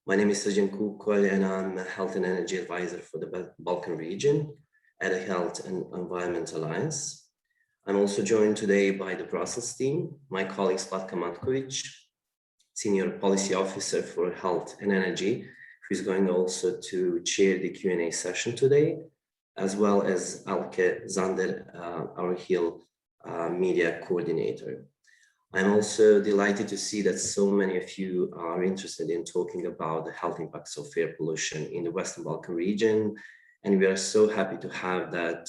My name is Srđan Kukolj, and I'm a health and energy advisor for the Balkan region at the Health and Environment Alliance. I'm also joined today by the Brussels team, my colleague Zlatka Matković, Senior Policy Officer for Health and Energy, who's going also to chair the Q&A session today, as well as Alke Zander, our Hill Media Coordinator. I'm also delighted to see that so many of you are interested in talking about the health impacts of air pollution in the Western Balkan region. And we are so happy to have that.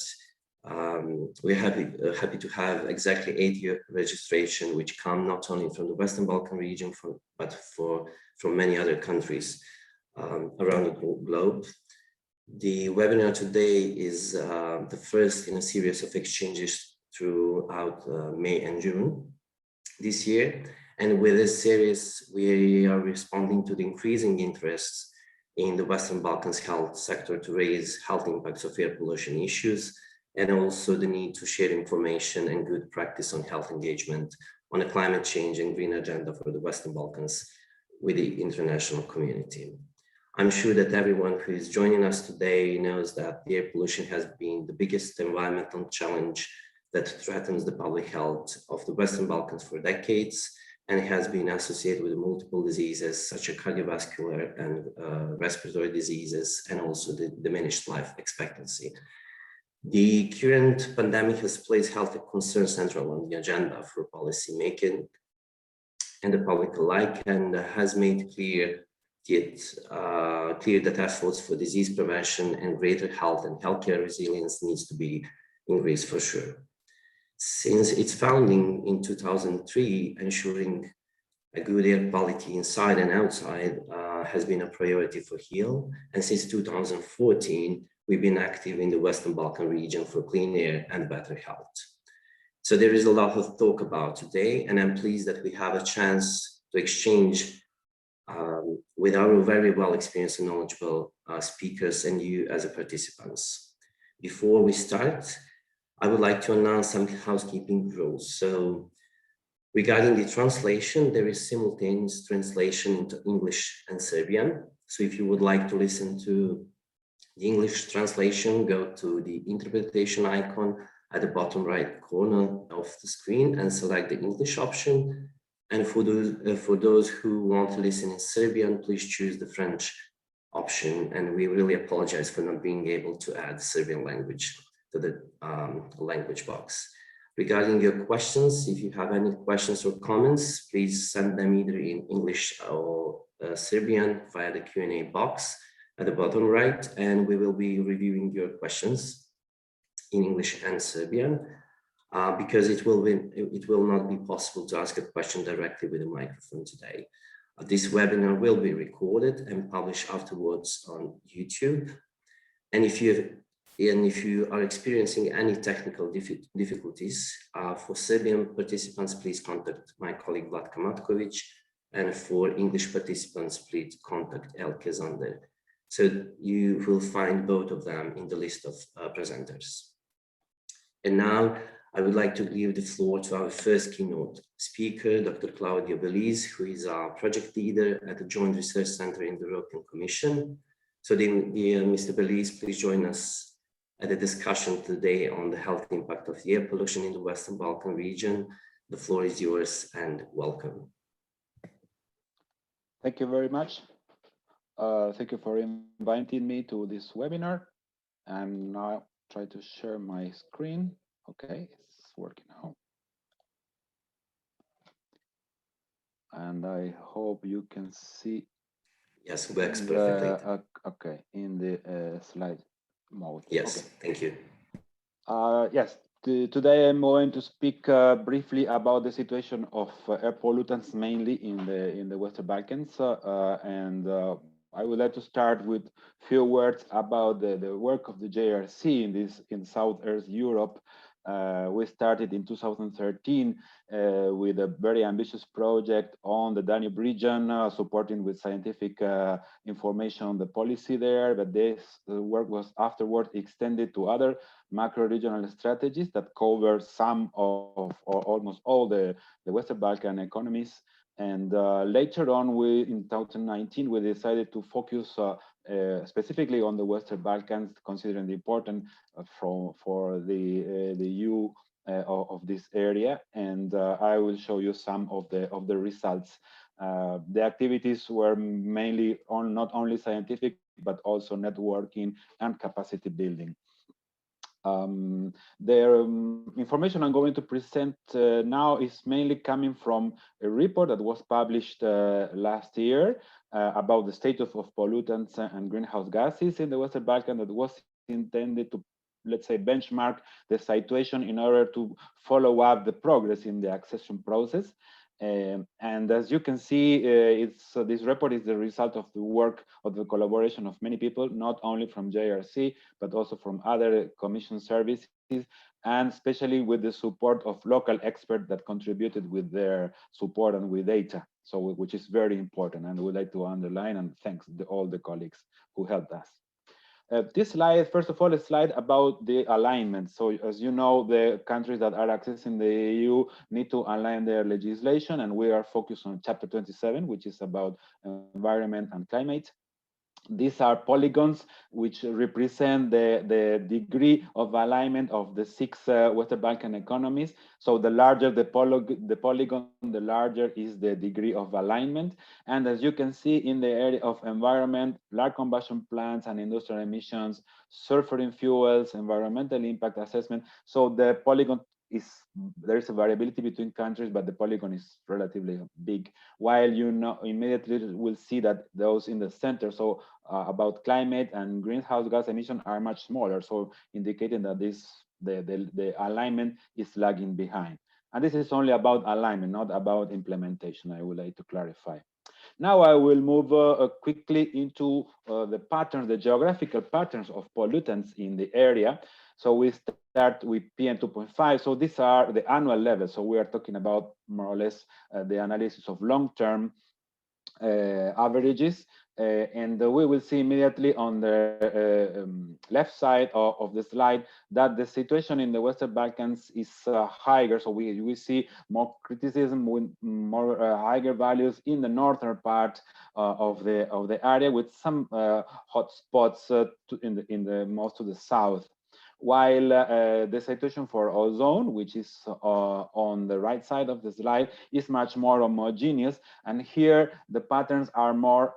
We're happy to have exactly 8-year registration, which come not only from the Western Balkan region, but from many other countries around the globe. The webinar today is the first in a series of exchanges throughout May and June this year. And with this series, we are responding to the increasing interest in the Western Balkans health sector to raise health impacts of air pollution issues, and also the need to share information and good practice on health engagement on a climate change and green agenda for the Western Balkans with the international community. I'm sure that everyone who is joining us today knows that air pollution has been the biggest environmental challenge that threatens the public health of the Western Balkans for decades, and has been associated with multiple diseases such as cardiovascular and respiratory diseases, and also the diminished life expectancy. The current pandemic has placed health concerns central on the agenda for policy making and the public alike, and has made clear that efforts for disease prevention and greater health and healthcare resilience needs to be increased for sure. Since its founding in 2003, ensuring a good air quality inside and outside has been a priority for HEAL. And since 2014, we've been active in the Western Balkan region for clean air and better health. So there is a lot of talk about today, and I'm pleased that we have a chance to exchange with our very well experienced and knowledgeable speakers and you as a participants. Before we start, I would like to announce some housekeeping rules. So regarding the translation, there is simultaneous translation into English and Serbian. So if you would like to listen to the English translation, go to the interpretation icon at the bottom right corner of the screen and select the English option. And for those who want to listen in Serbian, please choose the French option. And we really apologize for not being able to add Serbian language to the language box. Regarding your questions, if you have any questions or comments, please send them either in English or Serbian via the Q&A box at the bottom right, and we will be reviewing your questions in English and Serbian because it will not be possible to ask a question directly with a microphone today. This webinar will be recorded and published afterwards on YouTube. And if you are experiencing any technical difficulties, for Serbian participants, please contact my colleague Zlatka Matković, and for English participants, please contact Elke Zander. So you will find both of them in the list of presenters. And now I would like to give the floor to our first keynote speaker, Dr. Claudio Belis, who is our project leader at the Joint Research Center in the European Commission. So Mr. Belis, please join us at a discussion today on the health impact of air pollution in the Western Balkan region. The floor is yours and welcome. Thank you very much. Thank you for inviting me to this webinar. I'm now trying to share my screen. Okay, it's working now. And I hope you can see. Yes, works perfectly. Okay, in the slide mode. Yes, okay. Thank you. Yes, today I'm going to speak briefly about the situation of air pollutants, mainly in the Western Balkans, and I would like to start with a few words about the work of the JRC in Southeast Europe. We started in 2013 with a very ambitious project on the Danube region, supporting with scientific information on the policy there, but this work was afterwards extended to other macro-regional strategies that cover some of or almost all the Western Balkan economies. And later on, in 2019, we decided to focus specifically on the Western Balkans, considering the importance for the EU of this area. And I will show you some of the results. The activities were mainly not only scientific, but also networking and capacity building. The information I'm going to present now is mainly coming from a report that was published last year about the status of pollutants and greenhouse gases in the Western Balkans, that was intended to, let's say, benchmark the situation in order to follow up the progress in the accession process. And as you can see, this report is the result of the work of the collaboration of many people, not only from JRC, but also from other commission services, and especially with the support of local experts that contributed with their support and with data, so which is very important, and we'd like to underline and thanks all the colleagues who helped us. This slide, first of all, a slide about the alignment. So as you know, the countries that are accessing the EU need to align their legislation, and we are focused on Chapter 27, which is about environment and climate. These are polygons which represent the degree of alignment of the 6 Western Balkan economies. So the larger the polygon, the larger is the degree of alignment. And as you can see in the area of environment, large combustion plants and industrial emissions, sulfuring fuels, environmental impact assessment. So the polygon there is a variability between countries, but the polygon is relatively big, while you know immediately will see that those in the center, so about climate and greenhouse gas emission, are much smaller, so indicating that the alignment is lagging behind. And this is only about alignment, not about implementation. I would like to clarify. Now I will move quickly into the patterns, the geographical patterns of pollutants in the area. So we start with PM 2.5. So these are the annual levels. So we are talking about more or less the analysis of long-term averages. And we will see immediately on the left side of the slide that the situation in the Western Balkans is higher. So we see more criticism with more higher values in the northern part of the area, with some hot spots in the most to the south. While the situation for ozone, which is on the right side of the slide, is much more homogeneous. And here the patterns are more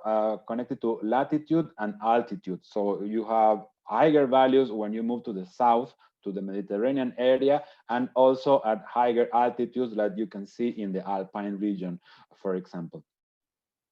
connected to latitude and altitude. So you have higher values when you move to the south, to the Mediterranean area, and also at higher altitudes that you can see in the Alpine region, for example.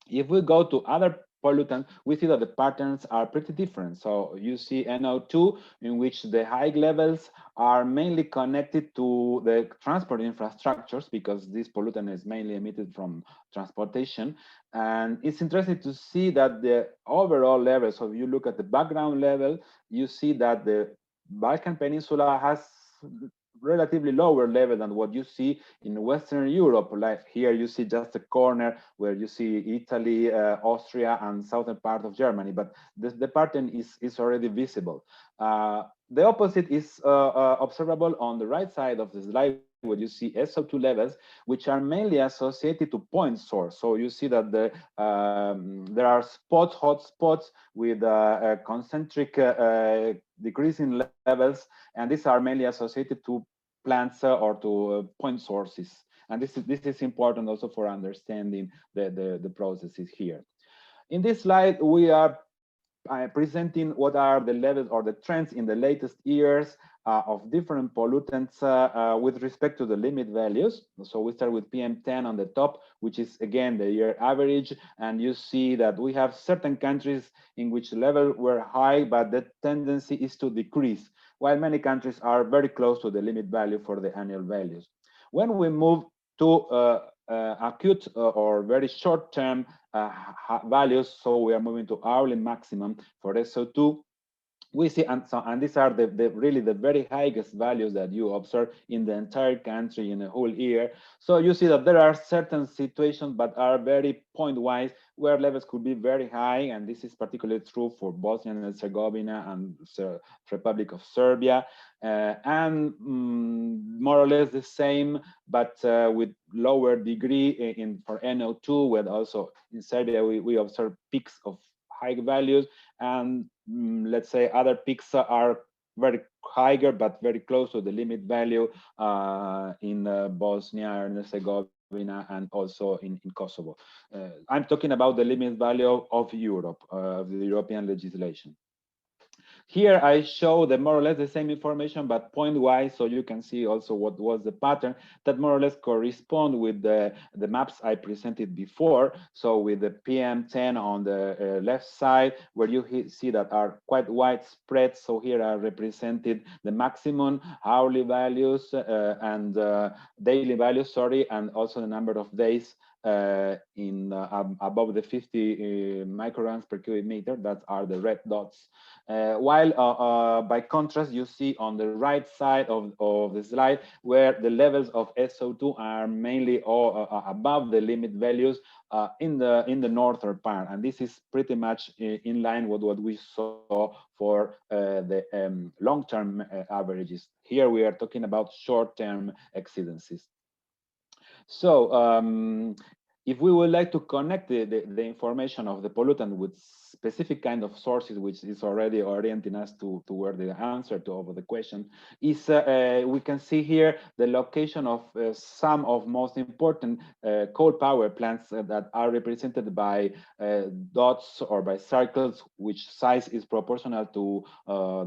If we go to other pollutants, we see that the patterns are pretty different. So you see NO2, in which the high levels are mainly connected to the transport infrastructures, because this pollutant is mainly emitted from transportation. And it's interesting to see that the overall level, so if you look at the background level, you see that the Balkan Peninsula has relatively lower level than what you see in Western Europe. Like here you see just a corner where you see Italy, Austria, and southern part of Germany, but the pattern is already visible. The opposite is observable on the right side of the slide, where you see SO2 levels, which are mainly associated to point source. So you see that there are spots, hot spots with concentric decreasing levels, and these are mainly associated to plants or to point sources. And this is important also for understanding the processes here. In this slide, we are presenting what are the levels or the trends in the latest years of different pollutants with respect to the limit values. So we start with PM10 on the top, which is again the year average, and you see that we have certain countries in which level were high, but the tendency is to decrease, while many countries are very close to the limit value for the annual values. When we move to acute or very short-term values, so we are moving to hourly maximum for SO2, we see, and these are really the very highest values that you observe in the entire country in a whole year. So you see that there are certain situations, but are very point-wise, where levels could be very high, and this is particularly true for Bosnia and Herzegovina and the Republic of Serbia, and more or less the same, but with lower degree for NO2, where also in Serbia we observe peaks of high values, and let's say other peaks are very higher but very close to the limit value in Bosnia and Herzegovina and also in Kosovo. I'm talking about the limit value of Europe, of the European legislation. Here I show the more or less the same information, but point-wise, so you can see also what was the pattern that more or less correspond with the maps I presented before. So with the PM10 on the left side, where you see that are quite widespread. So here are represented the maximum hourly values and daily values, sorry, and also the number of days above the 50 micrograms per cubic meter. That are the red dots. While by contrast, you see on the right side of the slide where the levels of SO2 are mainly above the limit values in the northern part, and this is pretty much in line with what we saw for the long-term averages. Here we are talking about short-term exceedances. So if we would like to connect the information of the pollutant with specific kind of sources, which is already orienting us toward the answer over the question, is we can see here the location of some of most important coal power plants that are represented by dots or by circles, which size is proportional to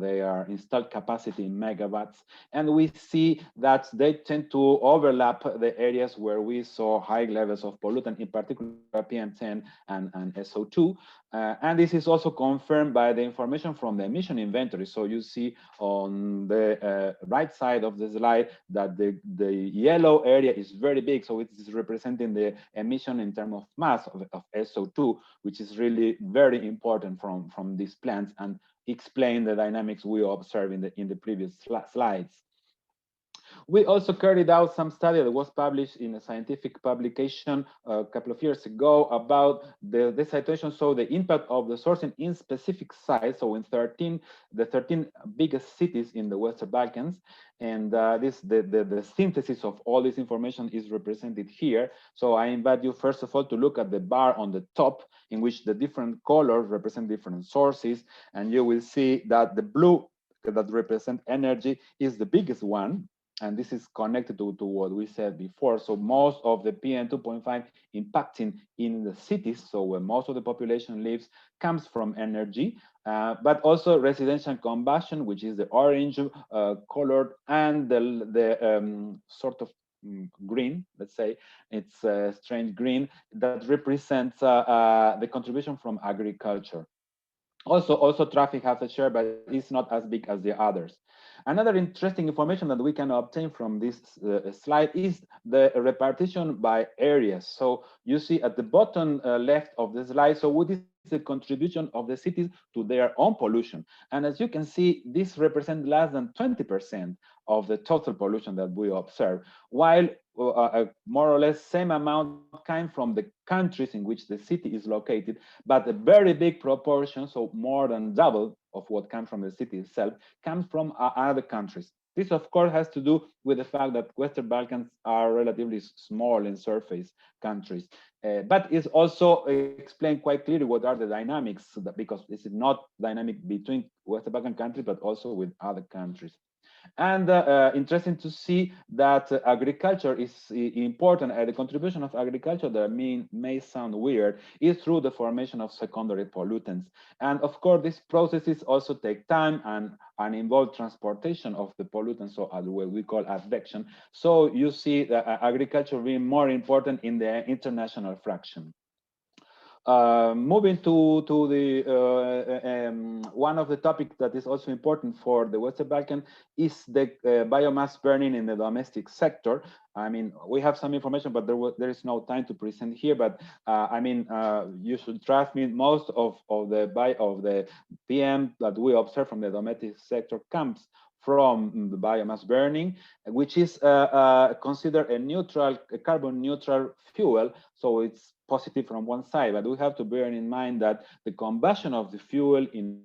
their installed capacity in megawatts. And we see that they tend to overlap the areas where we saw high levels of pollutant, in particular PM10 and SO2. And this is also confirmed by the information from the emission inventory. So you see on the right side of the slide that the yellow area is very big. So it is representing the emission in terms of mass of SO2, which is really very important from these plants and explain the dynamics we observed in the previous slides. We also carried out some study that was published in a scientific publication a couple of years ago about the situation, so the impact of the sourcing in specific sites, so in the 13 biggest cities in the Western Balkans. And the synthesis of all this information is represented here. So I invite you, first of all, to look at the bar on the top, in which the different colors represent different sources. And you will see that the blue that represent energy is the biggest one. And this is connected to what we said before. So most of the PM 2.5 impacting in the cities, so where most of the population lives, comes from energy, but also residential combustion, which is the orange colored, and the sort of green, let's say, it's a strange green, that represents the contribution from agriculture. Also traffic has a share, but it's not as big as the others. Another interesting information that we can obtain from this slide is the repartition by areas. So you see at the bottom left of the slide, so what is the contribution of the cities to their own pollution? And as you can see, this represents less than 20% of the total pollution that we observe, while more or less same amount came from the countries in which the city is located, but a very big proportion, so more than double of what comes from the city itself, comes from other countries. This, of course, has to do with the fact that Western Balkans are relatively small in surface countries, but it's also explained quite clearly what are the dynamics, because this is not dynamic between Western Balkan countries, but also with other countries. And interesting to see that agriculture is important, and the contribution of agriculture that may sound weird is through the formation of secondary pollutants. And of course, these processes also take time and involve transportation of the pollutants, so what we call advection. So you see that agriculture being more important in the international fraction. moving to the one of the topics that is also important for the Western Balkans is the biomass burning in the domestic sector. I mean, we have some information, but there is no time to present here. But I mean, you should trust me. Most of the PM that we observe from the domestic sector comes from the biomass burning, which is considered a carbon neutral fuel. So it's positive from one side, but we have to bear in mind that the combustion of the fuel in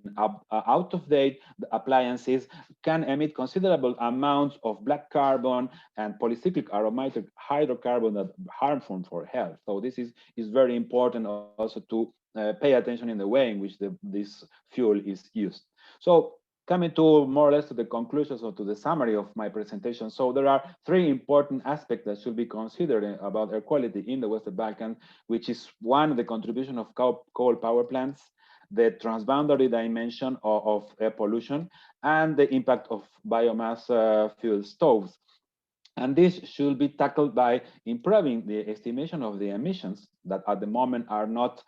out-of-date appliances can emit considerable amounts of black carbon and polycyclic aromatic hydrocarbon that are harmful for health. So this is very important also to pay attention in the way in which this fuel is used. So coming to more or less to the conclusions or to the summary of my presentation. So there are three important aspects that should be considered about air quality in the Western Balkans, which is one, the contribution of coal power plants, the transboundary dimension of air pollution, and the impact of biomass fuel stoves. And this should be tackled by improving the estimation of the emissions that at the moment are not,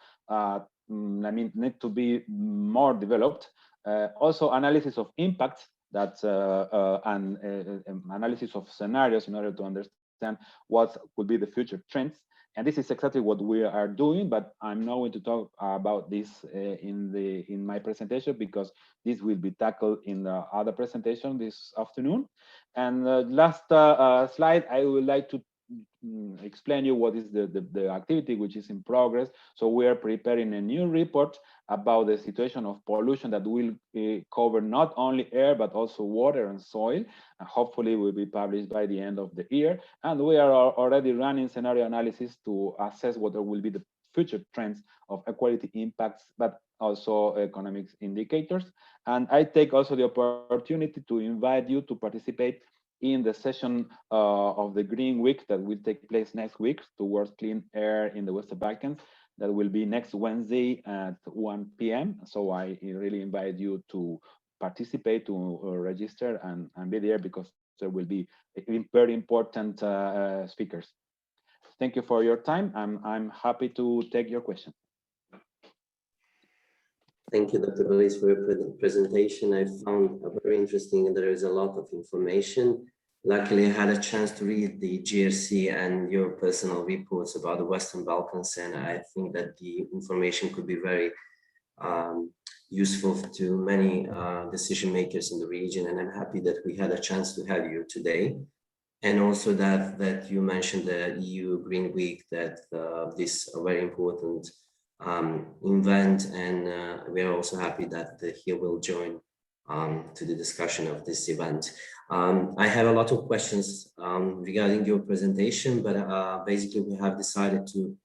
need to be more developed. Also analysis of impacts and analysis of scenarios in order to understand what could be the future trends. And this is exactly what we are doing, but I'm not going to talk about this in my presentation because this will be tackled in the other presentation this afternoon. And last slide, I would like to explain you what is the activity which is in progress. So we are preparing a new report about the situation of pollution that will cover not only air but also water and soil, and hopefully will be published by the end of the year. And we are already running scenario analysis to assess what will be the future trends of air quality impacts, but also economic indicators. And I take also the opportunity to invite you to participate in the session of the Green Week that will take place next week towards clean air in the Western Balkans. That will be next Wednesday at 1 p.m. So I really invite you to participate, to register and be there because there will be very important speakers. Thank you for your time. I'm happy to take your questions. Thank you, Dr. Belis, for your presentation. I found it very interesting and there is a lot of information. Luckily, I had a chance to read the GRC and your personal reports about the Western Balkans, and I think that the information could be very useful to many decision makers in the region, and I'm happy that we had a chance to have you today. And also that you mentioned the EU Green Week, that this is a very important event, and we are also happy that he will join to the discussion of this event. I have a lot of questions regarding your presentation, but basically we have decided to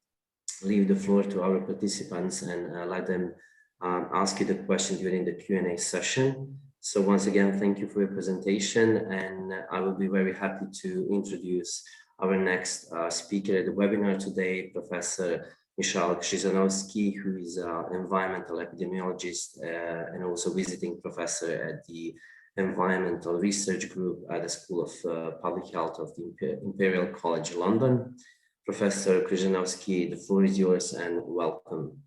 leave the floor to our participants and let them ask you the question during the Q&A session. So once again, thank you for your presentation, and I will be very happy to introduce our next speaker at the webinar today, Professor Michal Krzyzanowski, who is an environmental epidemiologist and also visiting professor at the Environmental Research Group at the School of Public Health of the Imperial College London. Professor Krzyzanowski, the floor is yours and welcome.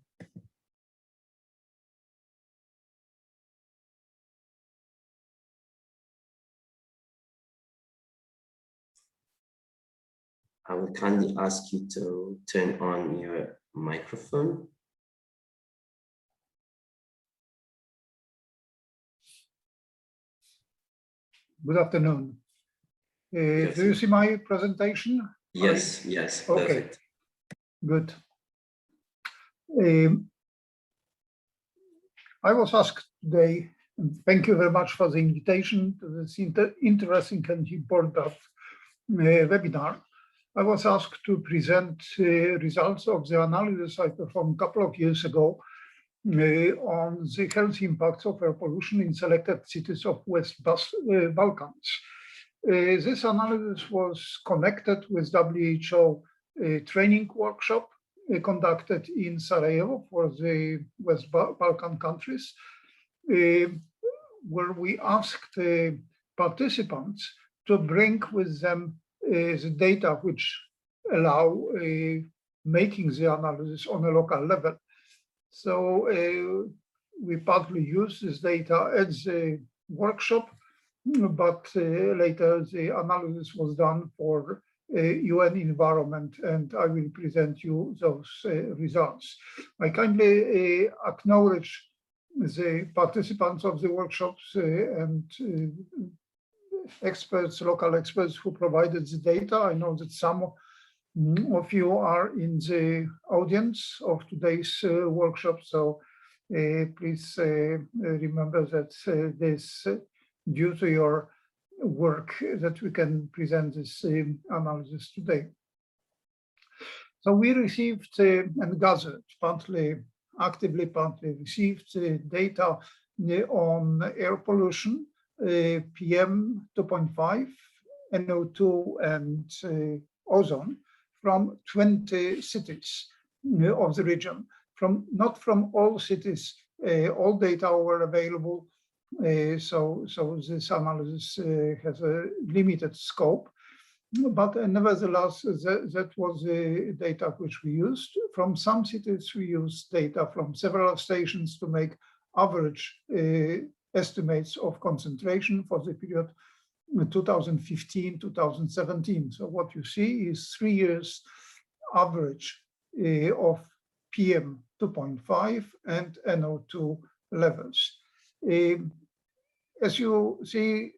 I will kindly ask you to turn on your microphone. Good afternoon. Do you see my presentation? Yes, yes, okay. Perfect. Good. I was asked today, and thank you very much for the invitation to this interesting and important webinar. I was asked to present results of the analysis I performed a couple of years ago on the health impacts of air pollution in selected cities of West Balkans. This analysis was connected with WHO training workshop conducted in Sarajevo for the West Balkan countries, where we asked participants to bring with them the data which allow making the analysis on a local level. So we partly used this data at the workshop, but later the analysis was done for UN environment, and I will present you those results. I kindly acknowledge the participants of the workshops and experts, local experts who provided the data. I know that some of you are in the audience of today's workshop, so please remember that this due to your work that we can present this analysis today. So we received and gathered, partly actively, partly received data on air pollution, PM 2.5, NO2 and ozone from 20 cities of the region. Not from all cities, all data were available. So this analysis has a limited scope, but nevertheless, that was the data which we used. From some cities, we used data from several stations to make average estimates of concentration for the period 2015-2017. So what you see is 3 years average of PM 2.5 and NO2 levels. As you see,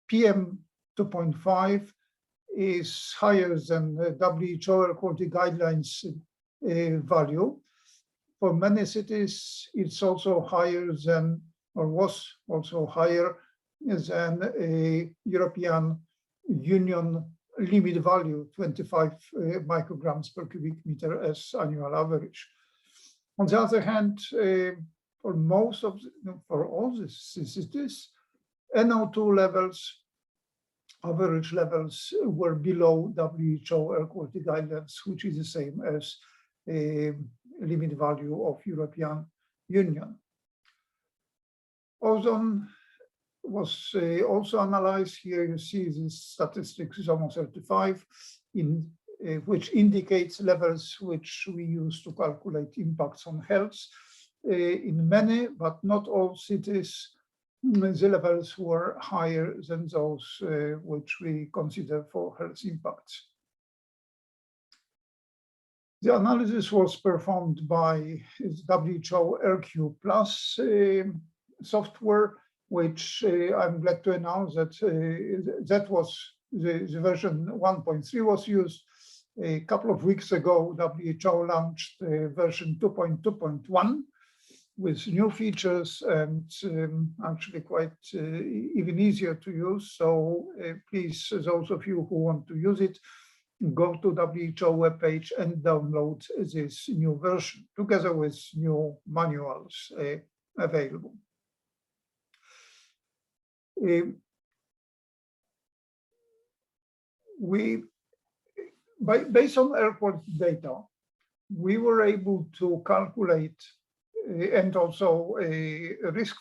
PM 2.5 is higher than the WHO air quality guidelines value. For many cities, it's also higher than, or was also higher than a European Union limit value, 25 micrograms per cubic meter as annual average. On the other hand, for all the cities, NO2 levels, average levels were below WHO air quality guidelines, which is the same as a limit value of European Union. Ozone was also analyzed. Here you see the statistics Zone 35, which indicates levels which we use to calculate impacts on health. In many, but not all cities, the levels were higher than those which we consider for health impacts. The analysis was performed by WHO AirQ Plus software, which I'm glad to announce that that was the version 1.3 was used. A couple of weeks ago, WHO launched version 2.2.1 with new features and actually quite even easier to use. So please, those of you who want to use it, go to WHO webpage and download this new version together with new manuals available. Based on air quality data, we were able to calculate and also risk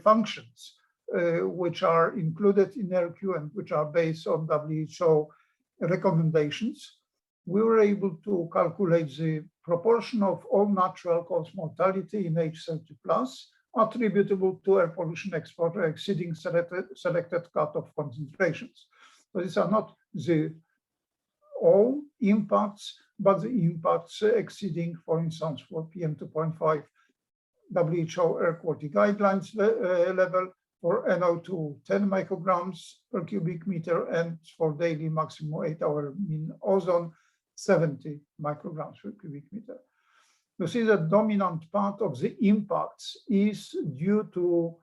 functions, which are included in AirQ and which are based on WHO recommendations. We were able to calculate the proportion of all natural cause mortality in age 30 plus attributable to air pollution exposure exceeding selected cutoff concentrations. So these are not the all impacts, but the impacts exceeding, for instance, for PM 2.5 WHO air quality guidelines level, for NO2 10 micrograms per cubic meter, and for daily maximum 8-hour mean ozone 70 micrograms per cubic meter. You see the dominant part of the impacts is due to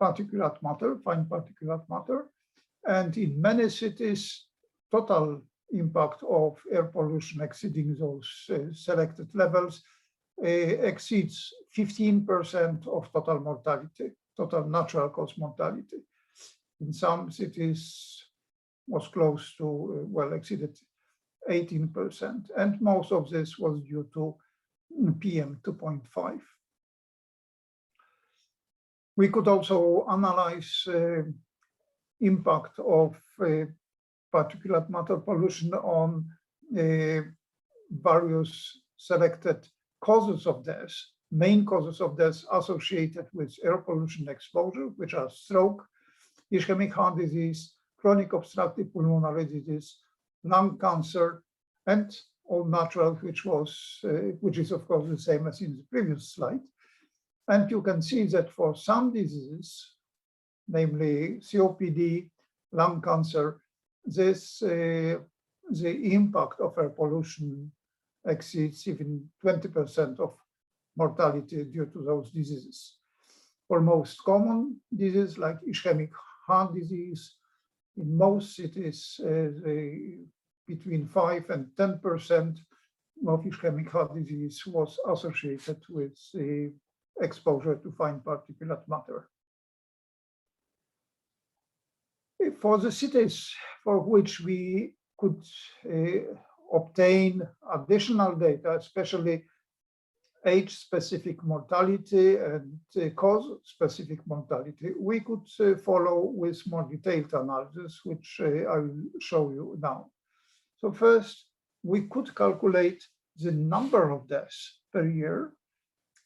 particulate matter, fine particulate matter, and in many cities, total impact of air pollution exceeding those selected levels exceeds 15% of total mortality, total natural cause mortality. In some cities was close to, well, exceeded 18%, and most of this was due to PM 2.5. We could also analyze impact of particulate matter pollution on various selected causes of death, main causes of death associated with air pollution exposure, which are stroke, ischemic heart disease, chronic obstructive pulmonary disease, lung cancer, and all natural, which is of course the same as in the previous slide. And you can see that for some diseases, namely COPD, lung cancer, the impact of air pollution exceeds even 20% of mortality due to those diseases. For most common diseases like ischemic heart disease, in most cities, between 5 and 10% of ischemic heart disease was associated with exposure to fine particulate matter. For the cities for which we could obtain additional data, especially age-specific mortality and cause-specific mortality, we could follow with more detailed analysis, which I will show you now. So first, we could calculate the number of deaths per year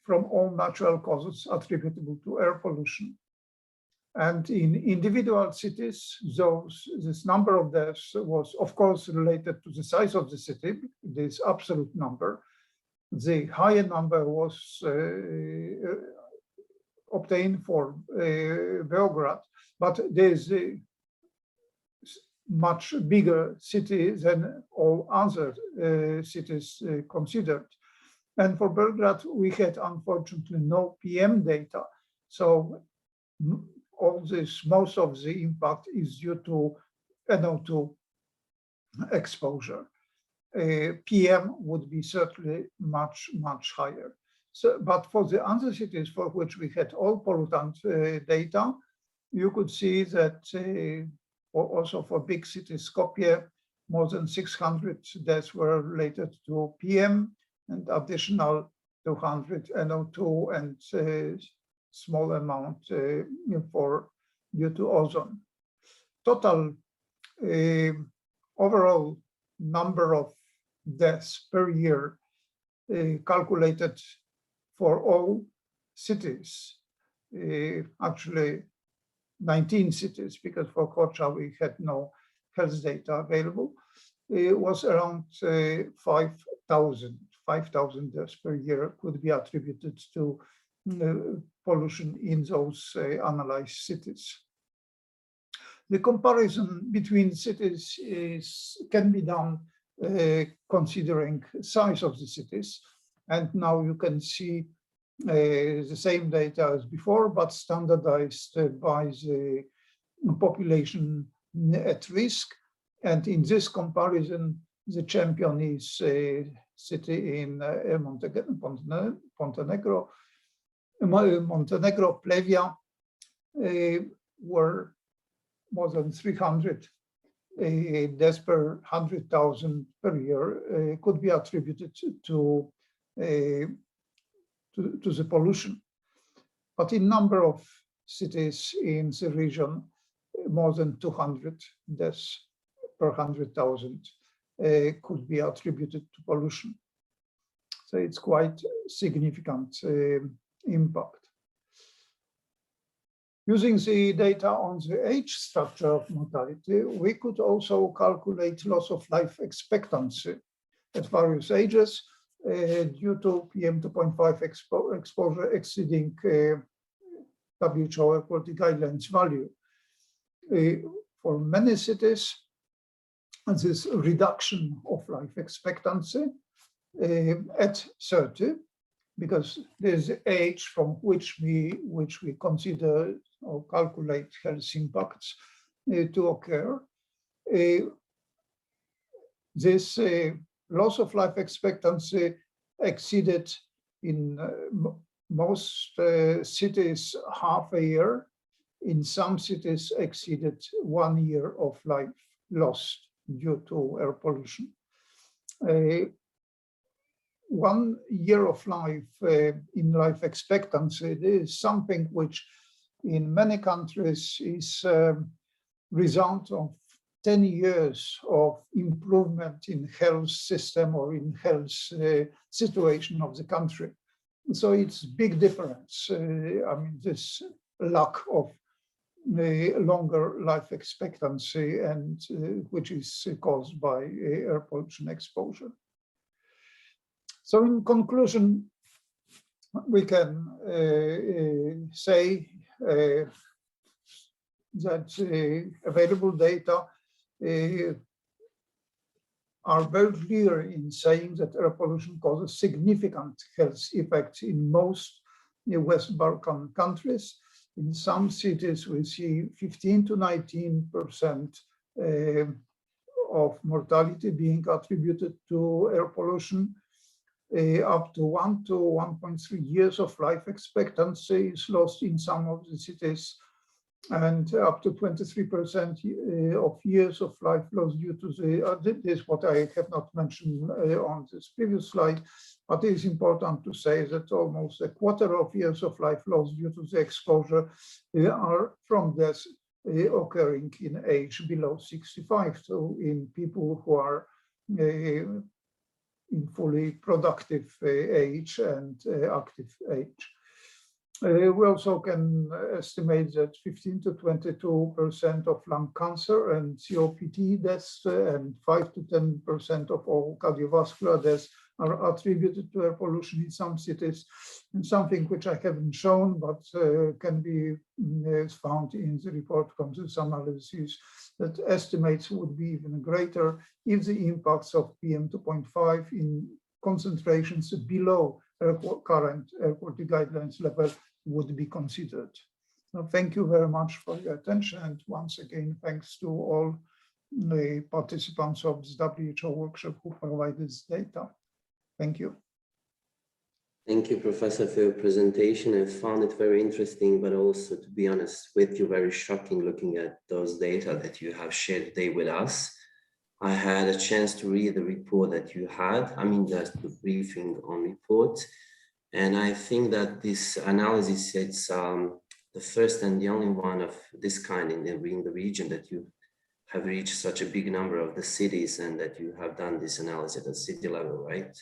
from all natural causes attributable to air pollution. And in individual cities, this number of deaths was, of course, related to the size of the city, this absolute number. The higher number was obtained for Beograd, but there's a much bigger city than all other cities considered. And for Belgrade, we had unfortunately no PM data. So most of the impact is due to NO2 exposure. PM would be certainly much, much higher. So, but for the other cities for which we had all pollutant data, you could see that also for big cities, Skopje, more than 600 deaths were related to PM and additional 200 NO2 and small amount due to ozone. Total overall number of deaths per year calculated for all cities, actually 19 cities, because for Kocha we had no health data available, was around 5,000 deaths per year could be attributed to pollution in those analyzed cities. The comparison between cities can be done considering size of the cities. And now you can see the same data as before, but standardized by the population at risk. And in this comparison, the champion is a city in Montenegro, Plevia, where more than 300 deaths per 100,000 per year could be attributed to the pollution. But in number of cities in the region, more than 200 deaths per 100,000 could be attributed to pollution. So it's quite significant impact. Using the data on the age structure of mortality, we could also calculate loss of life expectancy at various ages due to PM2.5 exposure exceeding WHO air quality guidelines value. For many cities, this reduction of life expectancy at 30, because there's the age from which we consider or calculate health impacts to occur. This loss of life expectancy exceeded in most cities half a year. In some cities exceeded 1 year of life lost due to air pollution. 1 year of life in life expectancy is something which in many countries is result of 10 years of improvement in health system or in health situation of the country. So it's big difference. I mean, this lack of longer life expectancy and which is caused by air pollution exposure. So in conclusion, we can say that available data are very clear in saying that air pollution causes significant health effects in most West Balkan countries. In some cities, we see 15 to 19% of mortality being attributed to air pollution. Up to 1 to 1.3 years of life expectancy is lost in some of the cities, and up to 23% of years of life lost due to this, what I have not mentioned on this previous slide, but it is important to say that almost a quarter of years of life lost due to the exposure are from deaths occurring in age below 65, so in people who are in fully productive age and active age. We also can estimate that 15 to 22% of lung cancer and COPD deaths and 5 to 10% of all cardiovascular deaths are attributed to air pollution in some cities, and something which I haven't shown but can be found in the report from this analysis, that estimates would be even greater if the impacts of PM2.5 in concentrations below current air quality guidelines level would be considered. So thank you very much for your attention, and once again, thanks to all the participants of this WHO workshop who provided this data. Thank you. Thank you, Professor, for your presentation. I found it very interesting, but also, to be honest with you, very shocking looking at those data that you have shared today with us. I had a chance to read the report that you had, I mean, the briefing on report. And I think that this analysis, it's the first and the only one of this kind in the region that you have reached such a big number of the cities and that you have done this analysis at the city level, right?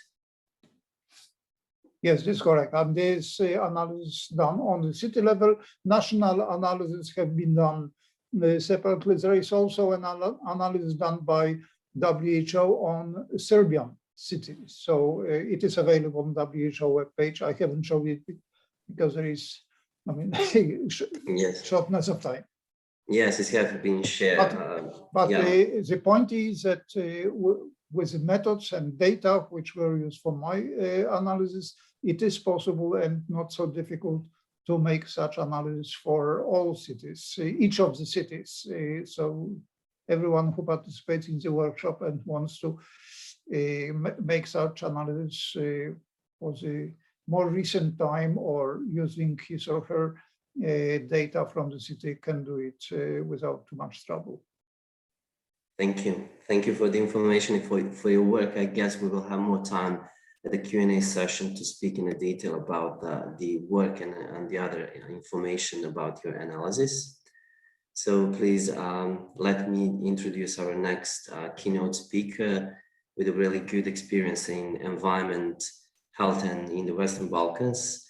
Yes, this is correct. And this analysis done on the city level. National analysis have been done separately. There is also an analysis done by WHO on Serbian cities. So it is available on WHO webpage. I haven't shown it because there is, I mean, yes, shortness of time. Yes, it has been shared. But yeah. The point is that with the methods and data which were used for my analysis, it is possible and not so difficult to make such analysis for all cities, each of the cities. So everyone who participates in the workshop and wants to make such analysis for the more recent time or using his or her data from the city can do it without too much trouble. Thank you. Thank you for the information, for your work. I guess we will have more time at the Q&A session to speak in detail about the work and the other information about your analysis. So please let me introduce our next keynote speaker with a really good experience in environment, health, and in the Western Balkans.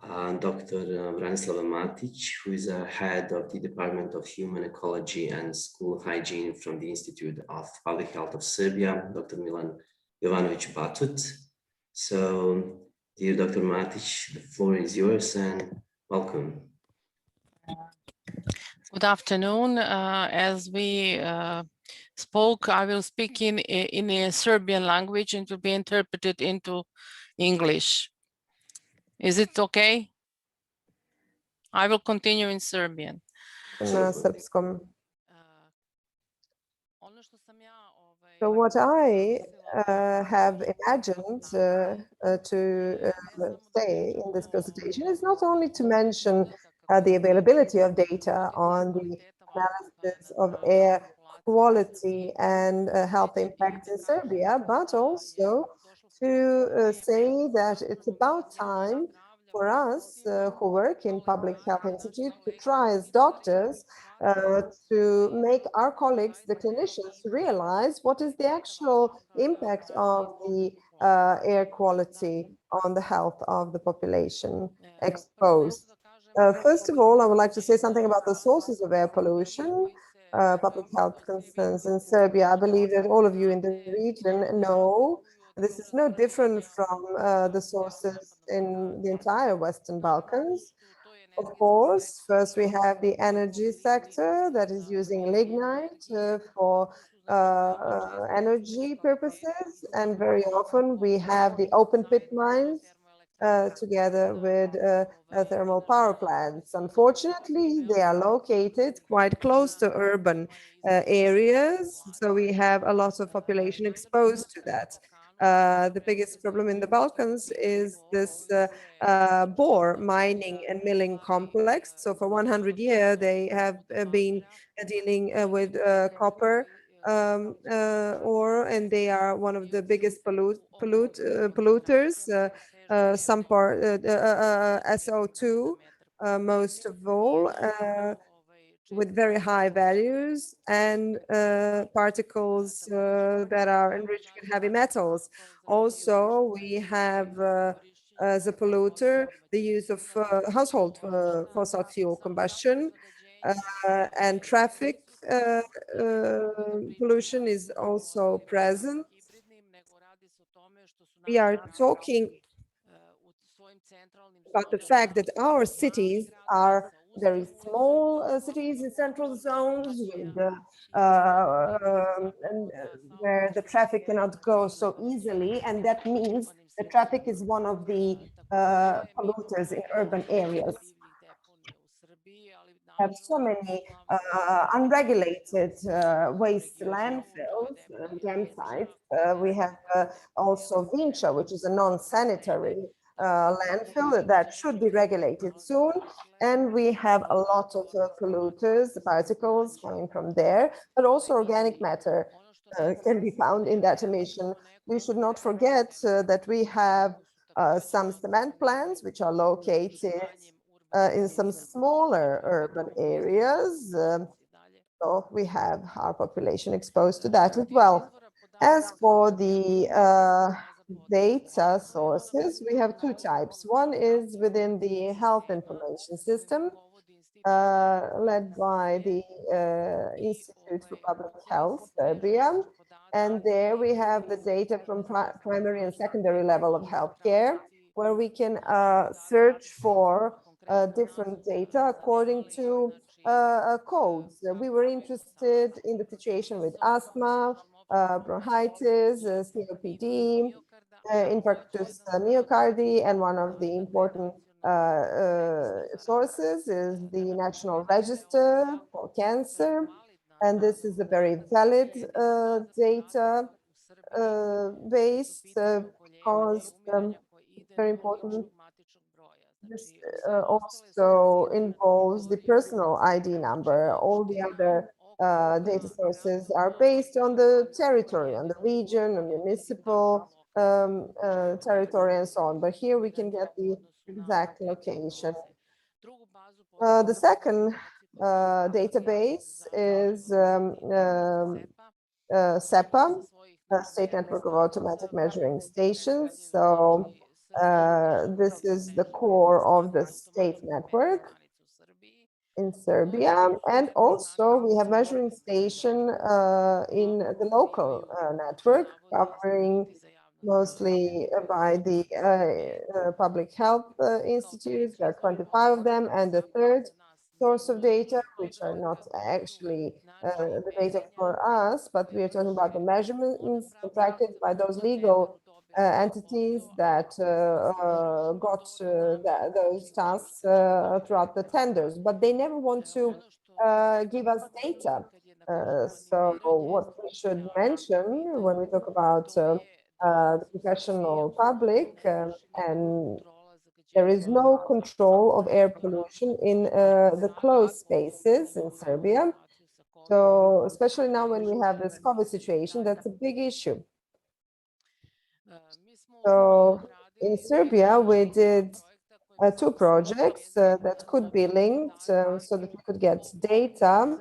Dr. Branislava Matić, who is a head of the Department of Human Ecology and School Hygiene from the Institute of Public Health of Serbia, Dr. Milan Jovanović Batut. So, dear Dr. Matić, the floor is yours and welcome. Good afternoon. As we spoke, I will speak in a Serbian language and will be interpreted into English. Is it okay? I will continue in Serbian. Na srpskom. So what I have imagined to say in this presentation is not only to mention the availability of data on the analysis of air quality and health impacts in Serbia, but also to say that it's about time for us who work in Public Health Institute to try as doctors to make our colleagues, the clinicians, realize what is the actual impact of the air quality on the health of the population exposed. First of all, I would like to say something about the sources of air pollution, public health concerns in Serbia. I believe that all of you in the region know this is no different from the sources in the entire Western Balkans. Of course, first we have the energy sector that is using lignite for energy purposes, and very often we have the open pit mines together with thermal power plants. Unfortunately, they are located quite close to urban areas, so we have a lot of population exposed to that. The biggest problem in the Balkans is this bore mining and milling complex. So for 100 years, they have been dealing with copper ore, and they are one of the biggest polluters. Some part SO2, most of all, with very high values, and particles that are enriched with heavy metals. Also, we have as a polluter the use of household fossil fuel combustion, and traffic pollution is also present. We are talking about the fact that our cities are very small cities in central zones with where the traffic cannot go so easily, and that means the traffic is one of the polluters in urban areas. We have so many unregulated waste landfills, dam sites. We have also Vinča, which is a non-sanitary landfill that should be regulated soon. And we have a lot of polluters, particles coming from there, but also organic matter can be found in that emission. We should not forget that we have some cement plants which are located in some smaller urban areas. So we have our population exposed to that as well. As for the data sources, we have two types. One is within the health information system, led by the Institute for Public Health, Serbia. And there we have the data from primary and secondary level of healthcare, where we can search for different data according to codes. We were interested in the situation with asthma, bronchitis, COPD, infarctus myocardi, and one of the important sources is the National Register for Cancer. And this is a very valid data base because it's very important. This also involves the personal ID number. All the other data sources are based on the territory, on the region, on municipal territory, and so on. But here we can get the exact location. The second database is SEPA, State Network of Automatic Measuring Stations. So this is the core of the state network in Serbia. And also we have measuring station in the local network, covering mostly by the Public Health Institutes. There are 25 of them, and the third source of data, which are not actually the data for us, but we are talking about the measurements contracted by those legal entities that got those tasks throughout the tenders, but they never want to give us data. So what we should mention when we talk about the professional public, and there is no control of air pollution in the closed spaces in Serbia. So especially now when we have this COVID situation, that's a big issue. So in Serbia, we did two projects that could be linked so that we could get data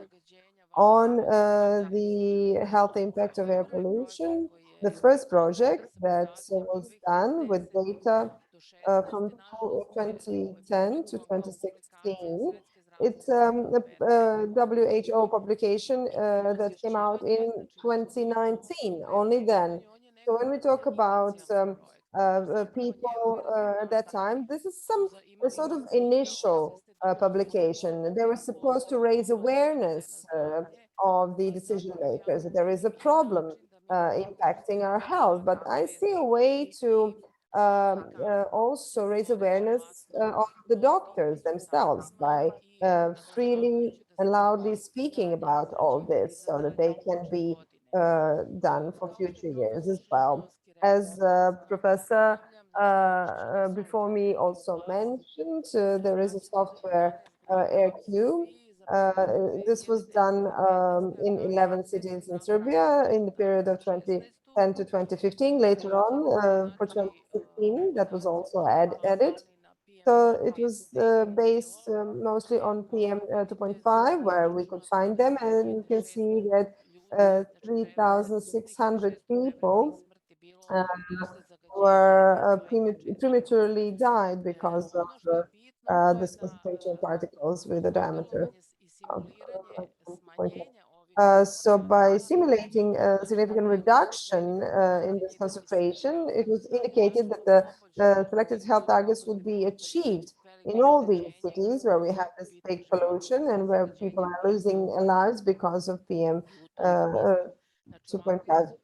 on the health impact of air pollution. The first project that was done with data from 2010 to 2016. It's a WHO publication that came out in 2019, only then. So when we talk about people at that time, this is a sort of initial publication. They were supposed to raise awareness of the decision makers that there is a problem impacting our health. But I see a way to also raise awareness of the doctors themselves by freely and loudly speaking about all this so that they can be done for future years as well. As Professor before me also mentioned, there is a software AirQ. This was done in 11 cities in Serbia in the period of 2010 to 2015. Later on, for 2016, that was also added. So it was based mostly on PM 2.5, where we could find them, and you can see that 3,600 people were prematurely died because of this concentration of particles with a diameter of so by simulating a significant reduction in this concentration, it was indicated that the selected health targets would be achieved in all these cities where we have this big pollution and where people are losing lives because of PM 2.5.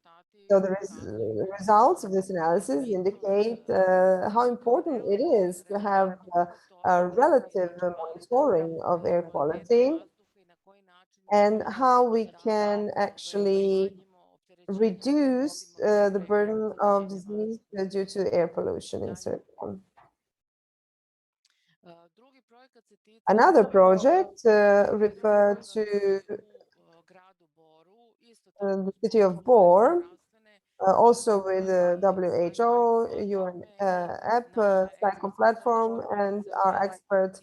So the results of this analysis indicate how important it is to have a relative monitoring of air quality and how we can actually reduce the burden of disease due to air pollution in Serbia. Another project referred to the city of Bor, also with the WHO, UN app, Psycho platform, and our expert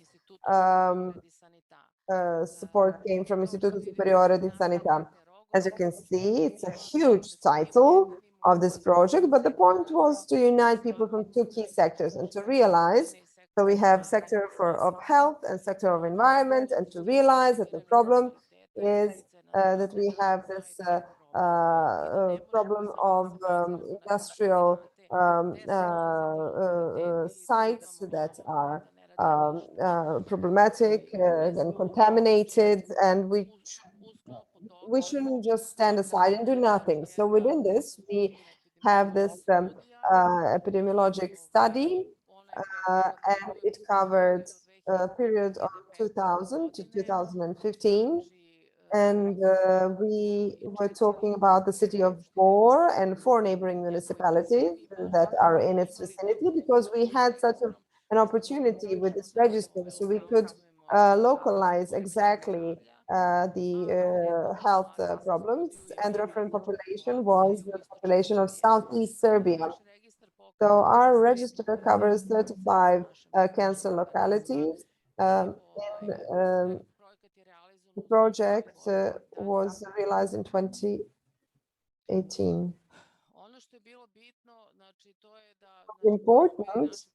support came from Istituto Superiore di Sanità. As you can see, it's a huge title of this project, but the point was to unite people from two key sectors and to realize, so we have sector of health and sector of environment, and to realize that the problem is that we have this problem of industrial sites that are problematic and contaminated, and we shouldn't just stand aside and do nothing. So within this, we have this epidemiologic study, and it covered a period of 2000 to 2015. And we were talking about the city of Bor and 4 neighboring municipalities that are in its vicinity, because we had such an opportunity with this register, so we could localize exactly the health problems, and the reference population was the population of Southeast Serbia. So our register covers 35 cancer localities. The project was realized in 2018. Important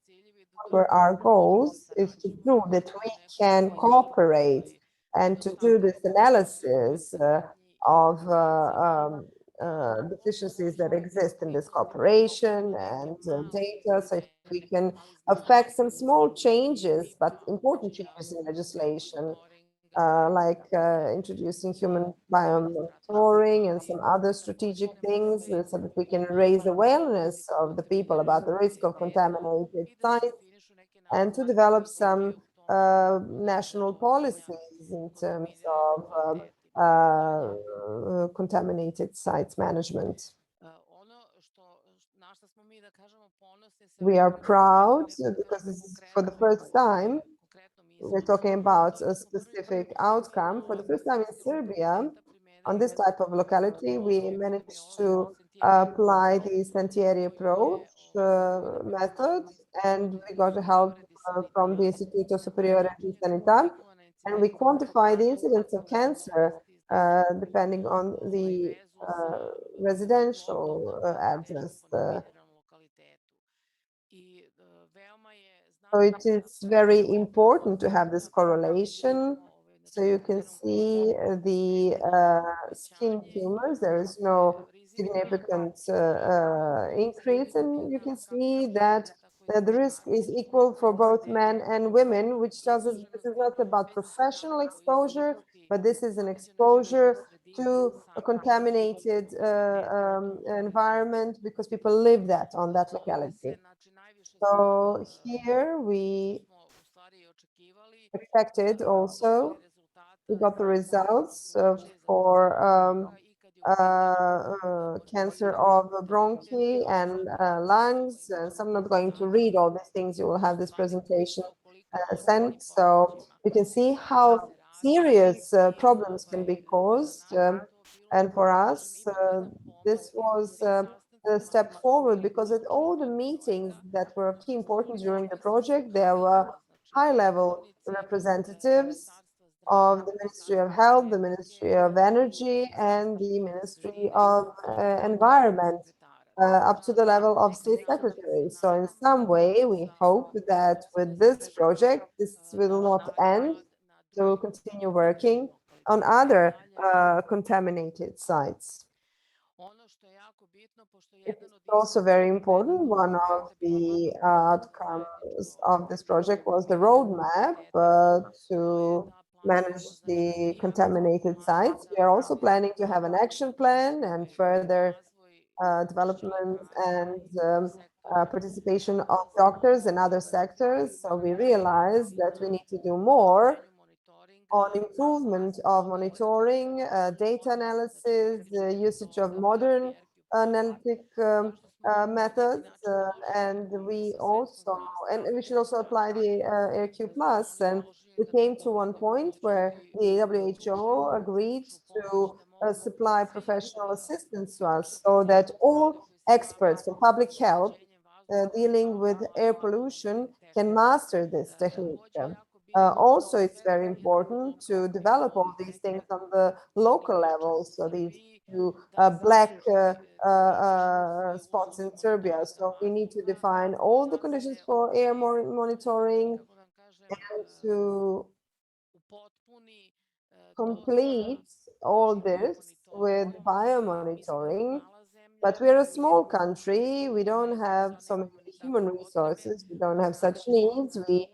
for our goals is to prove that we can cooperate and to do this analysis of deficiencies that exist in this cooperation and data. So if we can affect some small changes, but important changes in legislation, like introducing human biomonitoring and some other strategic things, so that we can raise awareness of the people about the risk of contaminated sites, and to develop some national policies in terms of contaminated sites management. We are proud because this is for the first time we're talking about a specific outcome. For the first time in Serbia, on this type of locality, we managed to apply the Sentieri approach method, and we got help from the Istituto Superiore di Sanità, and we quantify the incidence of cancer depending on the residential address. So it is very important to have this correlation. So you can see the skin tumors, there is no significant increase, and you can see that the risk is equal for both men and women, which tells us this is not about professional exposure, but this is an exposure to a contaminated environment because people live that on that locality. So here we expected also, we got the results for cancer of bronchi and lungs. So I'm not going to read all these things. You will have this presentation sent. So you can see how serious problems can be caused. And for us, this was a step forward because at all the meetings that were of key importance during the project, there were high-level representatives of the Ministry of Health, the Ministry of Energy, and the Ministry of Environment, up to the level of state secretaries. So in some way, we hope that with this project, this will not end. So we'll continue working on other contaminated sites. It's also very important. One of the outcomes of this project was the roadmap to manage the contaminated sites. We are also planning to have an action plan and further development and participation of doctors and other sectors. So we realized that we need to do more on improvement of monitoring, data analysis, the usage of modern analytic methods, and we should also apply the AirQ Plus. And we came to one point where the WHO agreed to supply professional assistance to us so that all experts from public health dealing with air pollution can master this technique. Also, it's very important to develop all these things on the local level. So these two black spots in Serbia. So we need to define all the conditions for air monitoring and to complete all this with biomonitoring. But we're a small country. We don't have so many human resources. We don't have such needs. We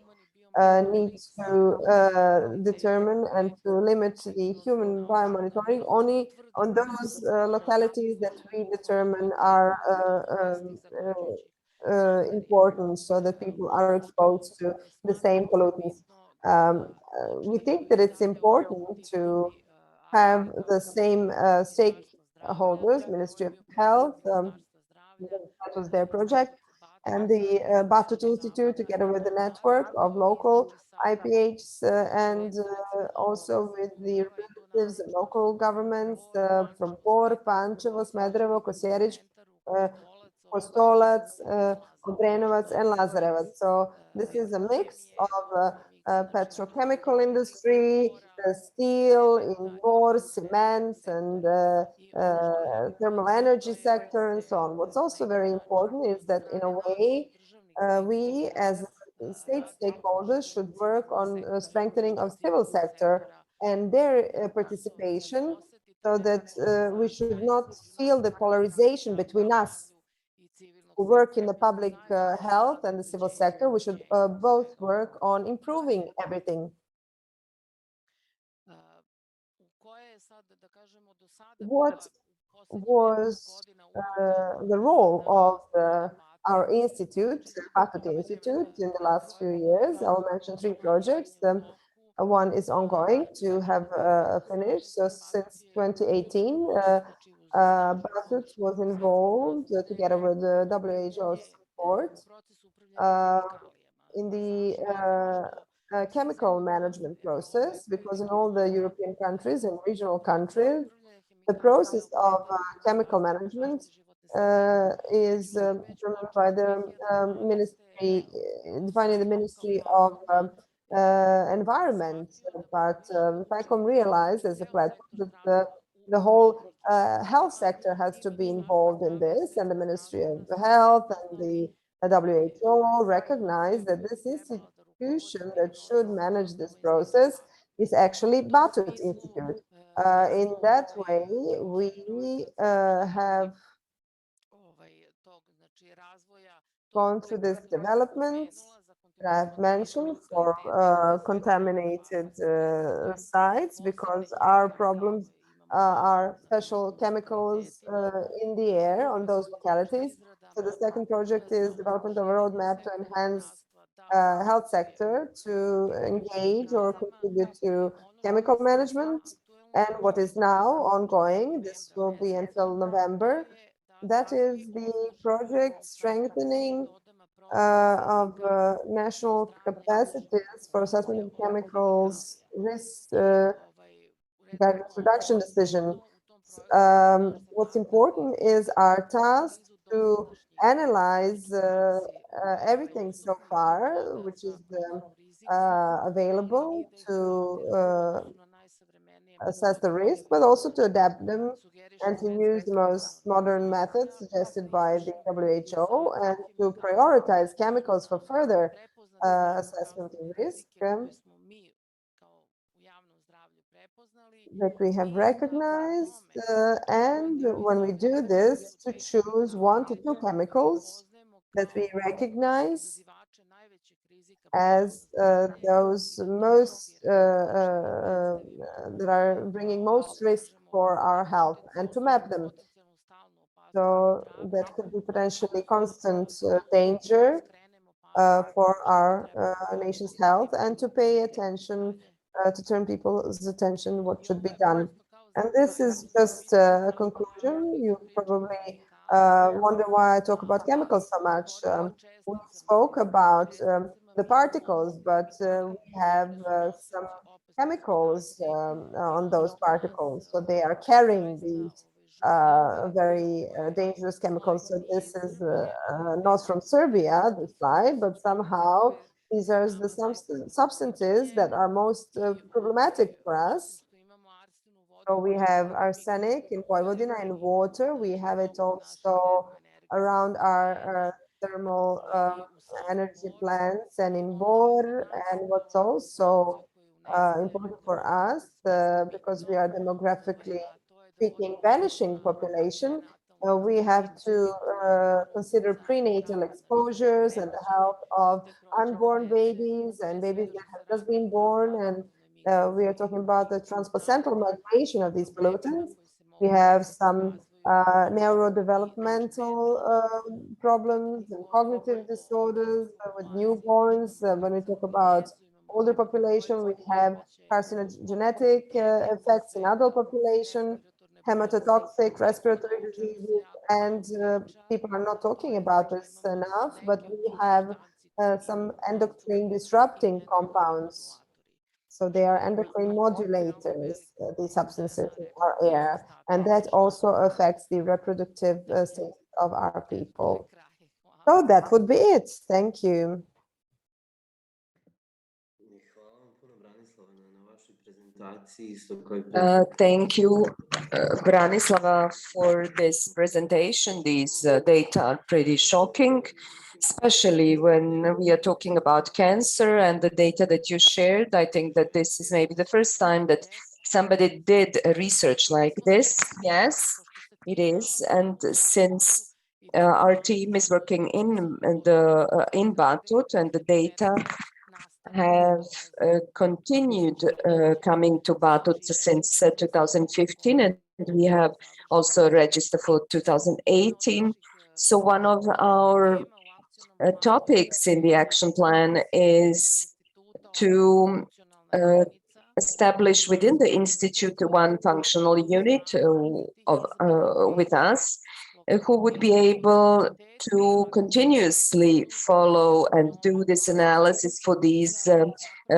need to determine and to limit the human biomonitoring only on those localities that we determine are important, so that people are exposed to the same pollutants. We think that it's important to have the same stakeholders, Ministry of Health, that was their project, and the Batut Institute, together with the network of local IPHs and also with the representatives of local governments from Bor, Pančevo, Smederevo, Kosjerić, Kostolac, Obrenovac, and Lazarevac. So this is a mix of petrochemical industry, steel, in Bor, cement, and thermal energy sector, and so on. What's also very important is that, in a way, we as state stakeholders should work on strengthening of civil sector and their participation, so that we should not feel the polarization between us who work in the public health and the civil sector. We should both work on improving everything. What was the role of our institute, the Batut Institute, in the last few years? I will mention 3 projects. One is ongoing to have finished. So since 2018, Batut was involved together with the WHO support in the chemical management process, because in all the European countries and regional countries, the process of chemical management is determined by the ministry, defining the Ministry of Environment. But PICOM realized as a platform that the whole health sector has to be involved in this, and the Ministry of Health and the WHO recognize that this institution that should manage this process is actually Batut Institute. In that way, we have gone through this development that I've mentioned for contaminated sites, because our problems are special chemicals in the air on those localities. So the second project is development of a roadmap to enhance health sector to engage or contribute to chemical management. And what is now ongoing, this will be until November, that is the project strengthening of national capacities for assessment of chemicals risk reduction decision. What's important is our task to analyze everything so far, which is available to assess the risk, but also to adapt them and to use the most modern methods suggested by the WHO, and to prioritize chemicals for further assessment of risk that we have recognized. And when we do this, to choose 1 to 2 chemicals that we recognize as those most that are bringing most risk for our health, and to map them. So that could be potentially constant danger for our nation's health, and to pay attention, to turn people's attention what should be done. And this is just a conclusion. You probably wonder why I talk about chemicals so much. We spoke about the particles, but we have some chemicals on those particles. So they are carrying these very dangerous chemicals. So this is not from Serbia, the slide, but somehow these are the substances that are most problematic for us. So we have arsenic in Vojvodina in water. We have it also around our thermal energy plants and in Bor. And what's also important for us, because we are demographically speaking vanishing population, we have to consider prenatal exposures and the health of unborn babies and babies that have just been born. And we are talking about the transplacental migration of these pollutants. We have some neurodevelopmental problems and cognitive disorders with newborns. When we talk about older population, we have carcinogenetic effects in adult population, hematotoxic respiratory diseases, and people are not talking about this enough, but we have some endocrine disrupting compounds. So they are endocrine modulators, these substances in our air, and that also affects the reproductive state of our people. So that would be it. Thank you. Thank you, Branislava, for this presentation. These data are pretty shocking, especially when we are talking about cancer and the data that you shared. I think that this is maybe the first time that somebody did a research like this. Yes, it is. And since our team is working in Batut, and the data have continued coming to Batut since 2015, and we have also registered for 2018. So one of our topics in the action plan is to establish within the Institute one functional unit with us, who would be able to continuously follow and do this analysis for these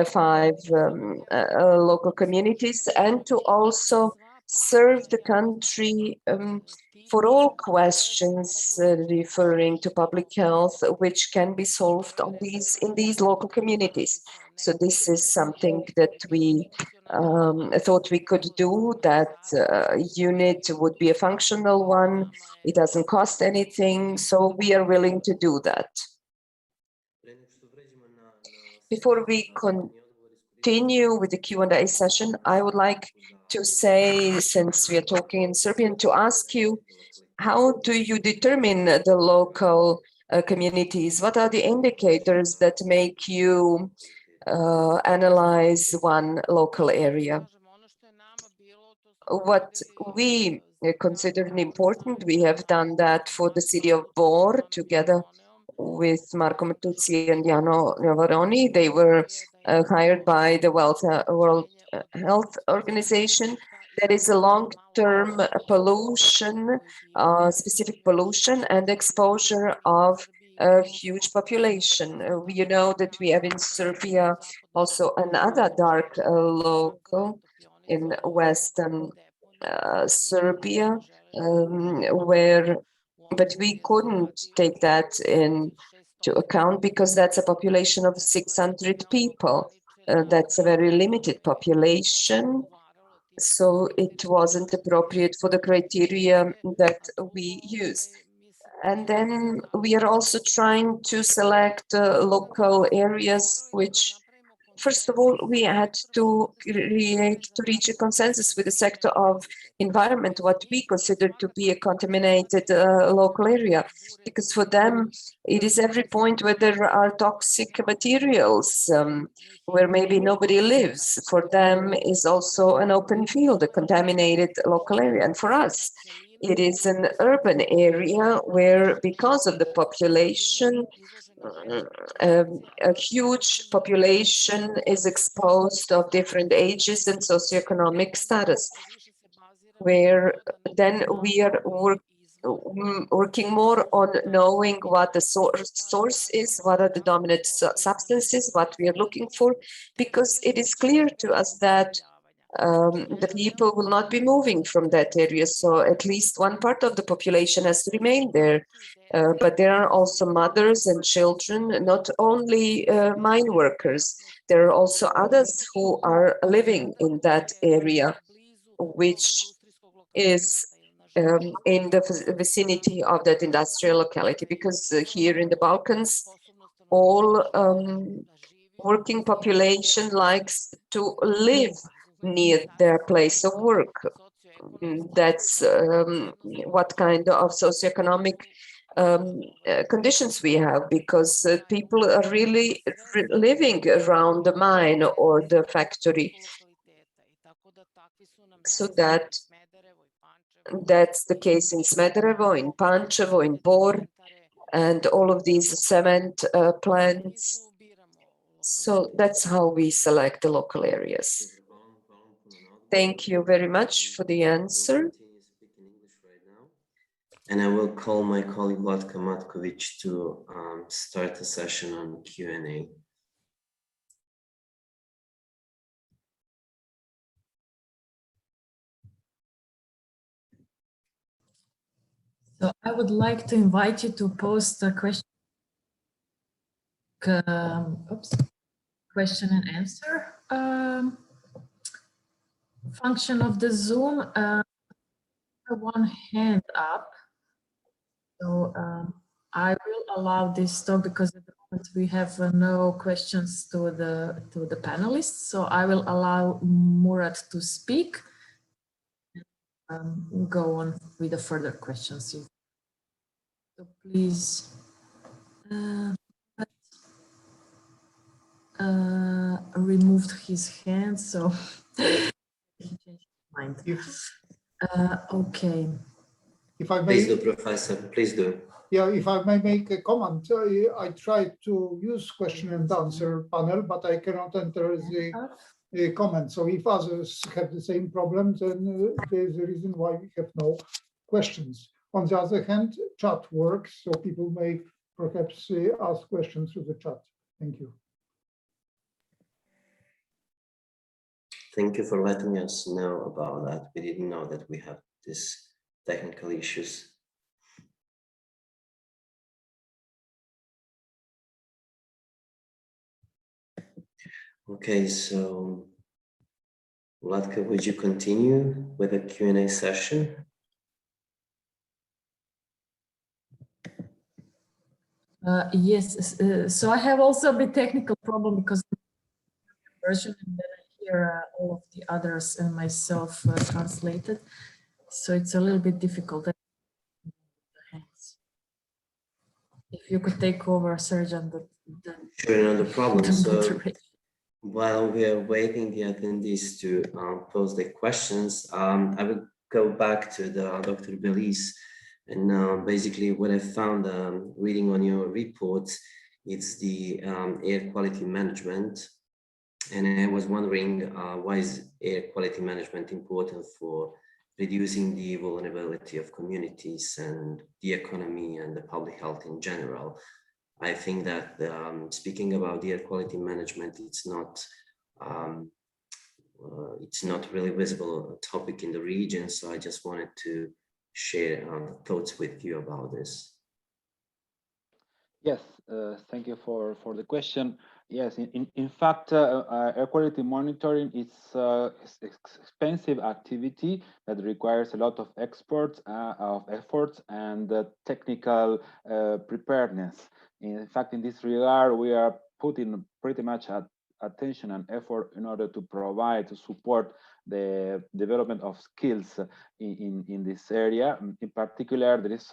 5 local communities, and to also serve the country for all questions referring to public health, which can be solved on in these local communities. So this is something that we thought we could do. That unit would be a functional one. It doesn't cost anything, so we are willing to do that. Before we continue with the Q&A session, I would like to say, since we are talking in Serbian, to ask you, how do you determine the local communities? What are the indicators that make you analyze one local area? What we considered important, we have done that for the city of Bor together with Marko Matuzzi and Jano Navaroni. They were hired by the World Health Organization. There is a long-term pollution, specific pollution and exposure of a huge population. You know that we have in Serbia also another dark local in Western Serbia, but we couldn't take that into account because that's a population of 600 people. That's a very limited population. So it wasn't appropriate for the criteria that we use. And then we are also trying to select local areas which, first of all, we had to reach a consensus with the sector of environment, what we consider to be a contaminated local area, because for them it is every point where there are toxic materials, where maybe nobody lives. For them is also an open field, a contaminated local area. And for us, it is an urban area where, because of the population, a huge population is exposed of different ages and socioeconomic status, where then we are working more on knowing what the source is, what are the dominant substances, what we are looking for, because it is clear to us that the people will not be moving from that area. So at least one part of the population has to remain there. But there are also mothers and children, not only mine workers. There are also others who are living in that area, which is in the vicinity of that industrial locality, because here in the Balkans, all working population likes to live near their place of work. That's what kind of socioeconomic conditions we have, because people are really living around the mine or the factory. So that's the case in Smederevo, in Pančevo, in Bor, and all of these cement plants. So that's how we select the local areas. Thank you very much for the answer. And I will call my colleague Vlatko Matković to start the session on Q&A. So I would like to invite you to post a question, question and answer function of the Zoom. One hand up. So I will allow this talk because at the moment we have no questions to the panelists. So I will allow Murat to speak. Go on with the further questions. So please removed his hand, so he changed his mind. Okay. If I may, please do, Professor, please do. Yeah, if I may make a comment, I tried to use question and answer panel, but I cannot enter the comment. So if others have the same problems, then there's a reason why we have no questions. On the other hand, chat works, so people may perhaps ask questions through the chat. Thank you. Thank you for letting us know about that. We didn't know that we have these technical issues. Okay, so Vlatka, would you continue with the Q&A session? Yes, so I have also a bit technical problem because version and then I hear all of the others and myself translated. So it's a little bit difficult. If you could take over, Sergeant. Sure, not a problem. So while we are waiting the attendees to pose their questions, I will go back to the Dr. Belis. And basically what I found reading on your report, it's the air quality management. And I was wondering why is air quality management important for reducing the vulnerability of communities and the economy and the public health in general. I think that speaking about the air quality management, it's not really visible topic in the region. So I just wanted to share thoughts with you about this. Yes, thank you for the question. Yes, in fact, air quality monitoring is expensive activity that requires a lot of efforts and technical preparedness. In fact, in this regard, we are putting pretty much attention and effort in order to support the development of skills in this area. In particular, there is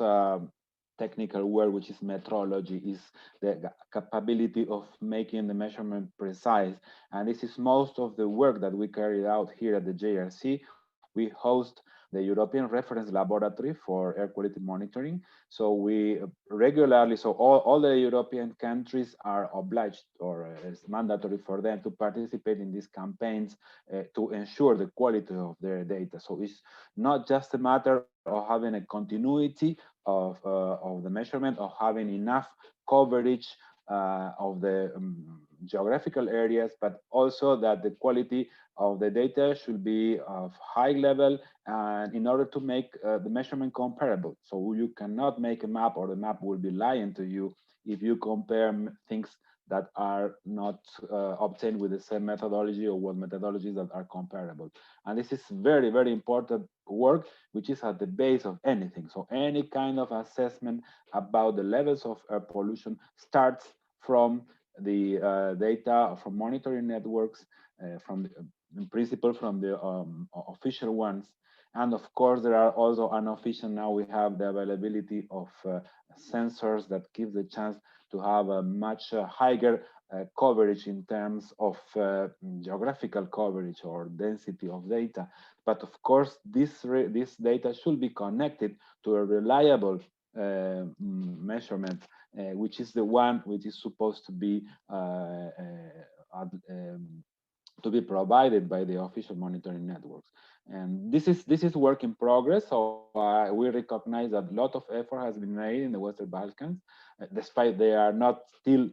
technical word, which is metrology, is the capability of making the measurement precise. And this is most of the work that we carried out here at the JRC. We host the European Reference Laboratory for Air Quality Monitoring. So we regularly, so all the European countries are obliged, or it's mandatory for them to participate in these campaigns to ensure the quality of their data. So it's not just a matter of having a continuity of the measurement, of having enough coverage of the geographical areas, but also that the quality of the data should be of high level, and in order to make the measurement comparable. So you cannot make a map, or the map will be lying to you if you compare things that are not obtained with the same methodology, or with methodologies that are comparable. And this is very, very important work, which is at the base of anything. So any kind of assessment about the levels of air pollution starts from the data from monitoring networks, in principle from the official ones. And of course, there are also unofficial. Now we have the availability of sensors that give the chance to have a much higher coverage in terms of geographical coverage or density of data. But of course, this data should be connected to a reliable measurement, which is the one which is supposed to be provided by the official monitoring networks. And this is work in progress. So we recognize that a lot of effort has been made in the Western Balkans, despite they are not still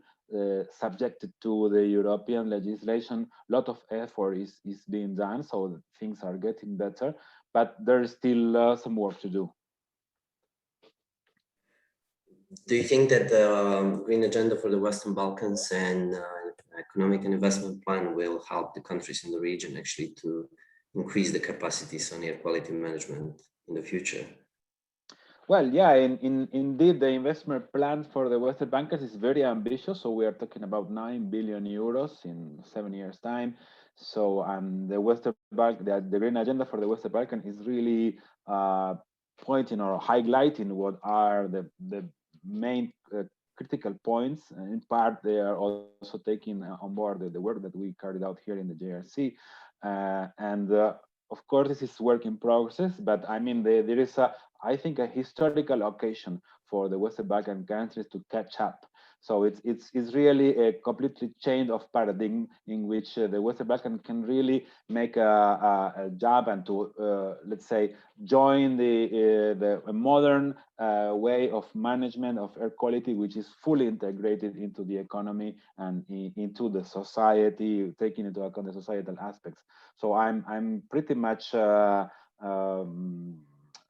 subjected to the European legislation. A lot of effort is being done, so things are getting better, but there is still some work to do. Do you think that the Green Agenda for the Western Balkans and Economic and Investment Plan will help the countries in the region actually to increase the capacities on air quality management in the future? Well, yeah, indeed, the investment plan for the Western Balkans is very ambitious. So we are talking about 9 billion euros in 7 years' time. So the Western Balkans, the Green Agenda for the Western Balkans is really pointing or highlighting what are the main critical points. And in part, they are also taking on board the work that we carried out here in the JRC. Of course, this is work in progress, but I mean, there is I think, a historical occasion for the Western Balkan countries to catch up. So it's really a completely change of paradigm in which the Western Balkans can really make a job and to let's say join the modern way of management of air quality, which is fully integrated into the economy and into the society, taking into account the societal aspects. So I'm pretty much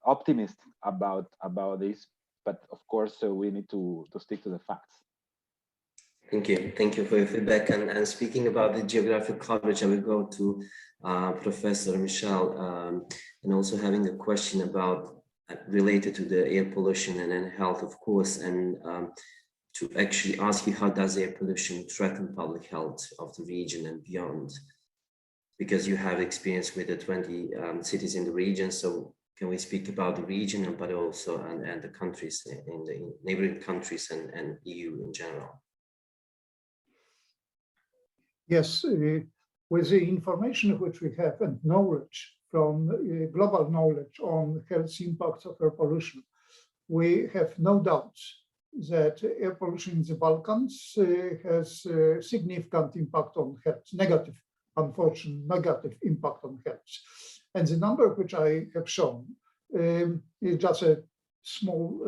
optimistic about this, but of course we need to stick to the facts. Thank you for your feedback. And speaking about the geographic coverage, I will go to Professor Michal, and also having a question about related to the air pollution and then health, of course, and to actually ask you, how does air pollution threaten public health of the region and beyond? Because you have experience with the 20 cities in the region, so can we speak about the region, but also and the countries in the neighboring countries and EU in general? Yes, with the information which we have and knowledge from global knowledge on health impacts of air pollution, we have no doubts that air pollution in the Balkans has a significant impact on health, negative, unfortunately, negative impact on health. And the number which I have shown is just a small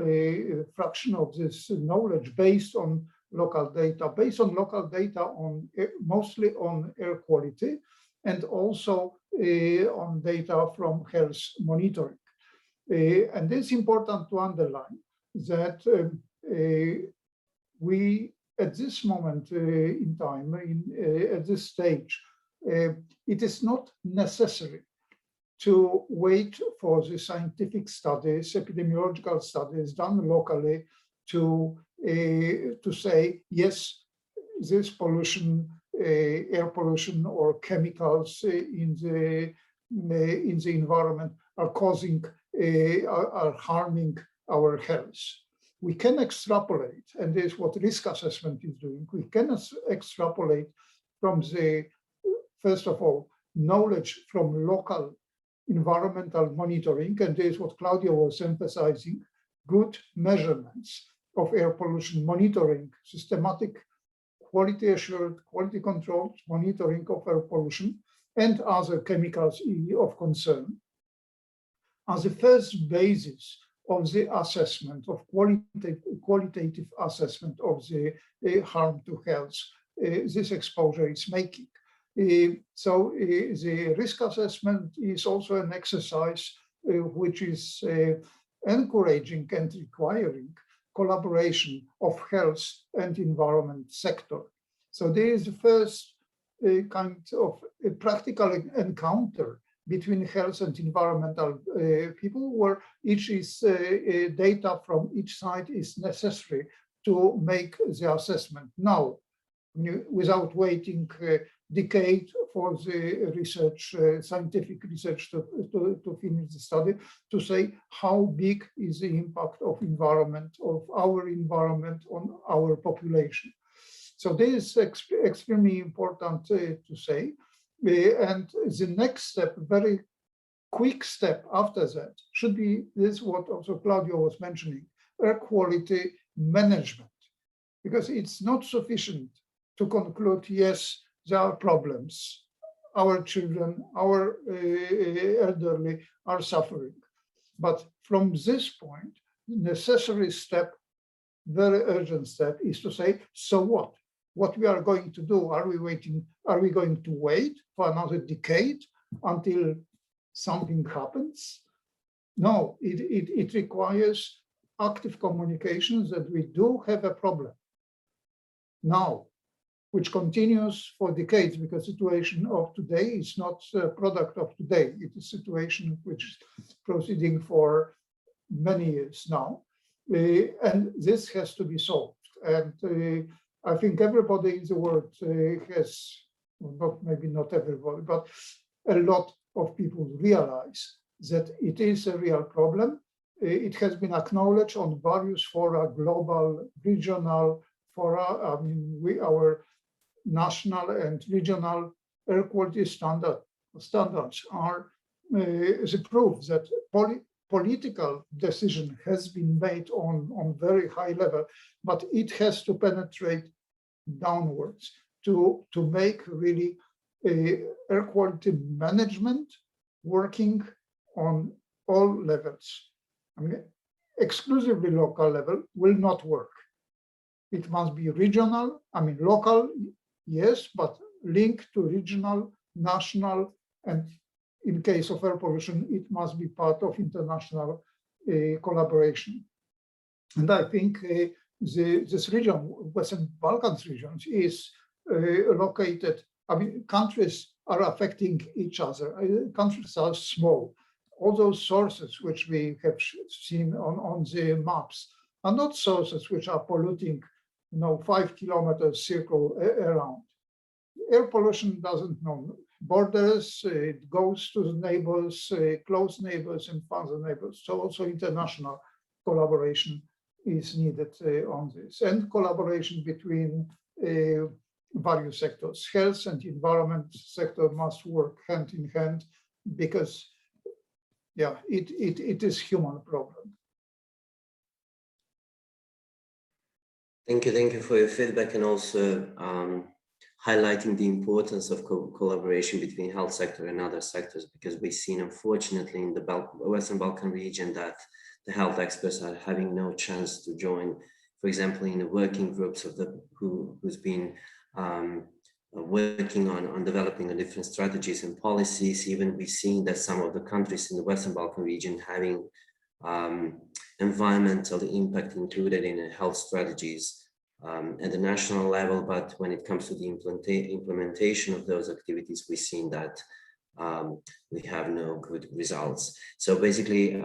fraction of this knowledge based on local data, on mostly on air quality, and also on data from health monitoring. And it's important to underline that we, at this moment in time, at this stage, it is not necessary to wait for the scientific studies, epidemiological studies done locally to say, yes, this pollution, air pollution or chemicals in the environment are harming our health. We can extrapolate, and this is what risk assessment is doing. We can extrapolate from the, first of all, knowledge from local environmental monitoring, and this is what Claudio was emphasizing, good measurements of air pollution monitoring, systematic, quality assured, quality controlled monitoring of air pollution and other chemicals of concern as the first basis of the assessment of qualitative assessment of the harm to health this exposure is making. So the risk assessment is also an exercise which is encouraging and requiring collaboration of health and environment sector. So there is the first kind of a practical encounter between health and environmental people, where each is data from each side is necessary to make the assessment now, without waiting a decade for the research, scientific research to finish the study, to say how big is the impact of environment, of our environment on our population. So this is extremely important to say. And the next step, very quick step after that, should be this, what also Claudio was mentioning, air quality management. Because it's not sufficient to conclude, yes, there are problems. Our children, our elderly are suffering. But from this point, the necessary step, very urgent step, is to say, so what? What we are going to do? Are we waiting? Are we going to wait for another decade until something happens? No, it requires active communications that we do have a problem now, which continues for decades, because the situation of today is not a product of today. It is a situation which is proceeding for many years now. And this has to be solved. And I think everybody in the world has, well, maybe not everybody, but a lot of people realize that it is a real problem. It has been acknowledged on various fora, global, regional fora. I mean, our national and regional air quality standards are the proof that political decision has been made on very high level, but it has to penetrate downwards to make really air quality management working on all levels. I mean, exclusively local level will not work. It must be regional, I mean local, yes, but linked to regional, national, and in case of air pollution, it must be part of international collaboration. And I think this region, Western Balkans regions, is located, I mean, countries are affecting each other. Countries are small. All those sources which we have seen on the maps are not sources which are polluting, 5 kilometers circle around. Air pollution doesn't know borders, it goes to the neighbors, close neighbors and further neighbors. So also international collaboration is needed on this, and collaboration between various sectors. Health and environment sector must work hand in hand, because yeah, it is human problem. Thank you for your feedback, and also highlighting the importance of collaboration between health sector and other sectors, because we've seen, unfortunately, in the Western Balkan region that the health experts are having no chance to join, for example, in the working groups of who's been working on developing the different strategies and policies. Even we've seen that some of the countries in the Western Balkan region having environmental impact included in the health strategies at the national level, but when it comes to the implementation of those activities, we've seen that we have no good results. So basically,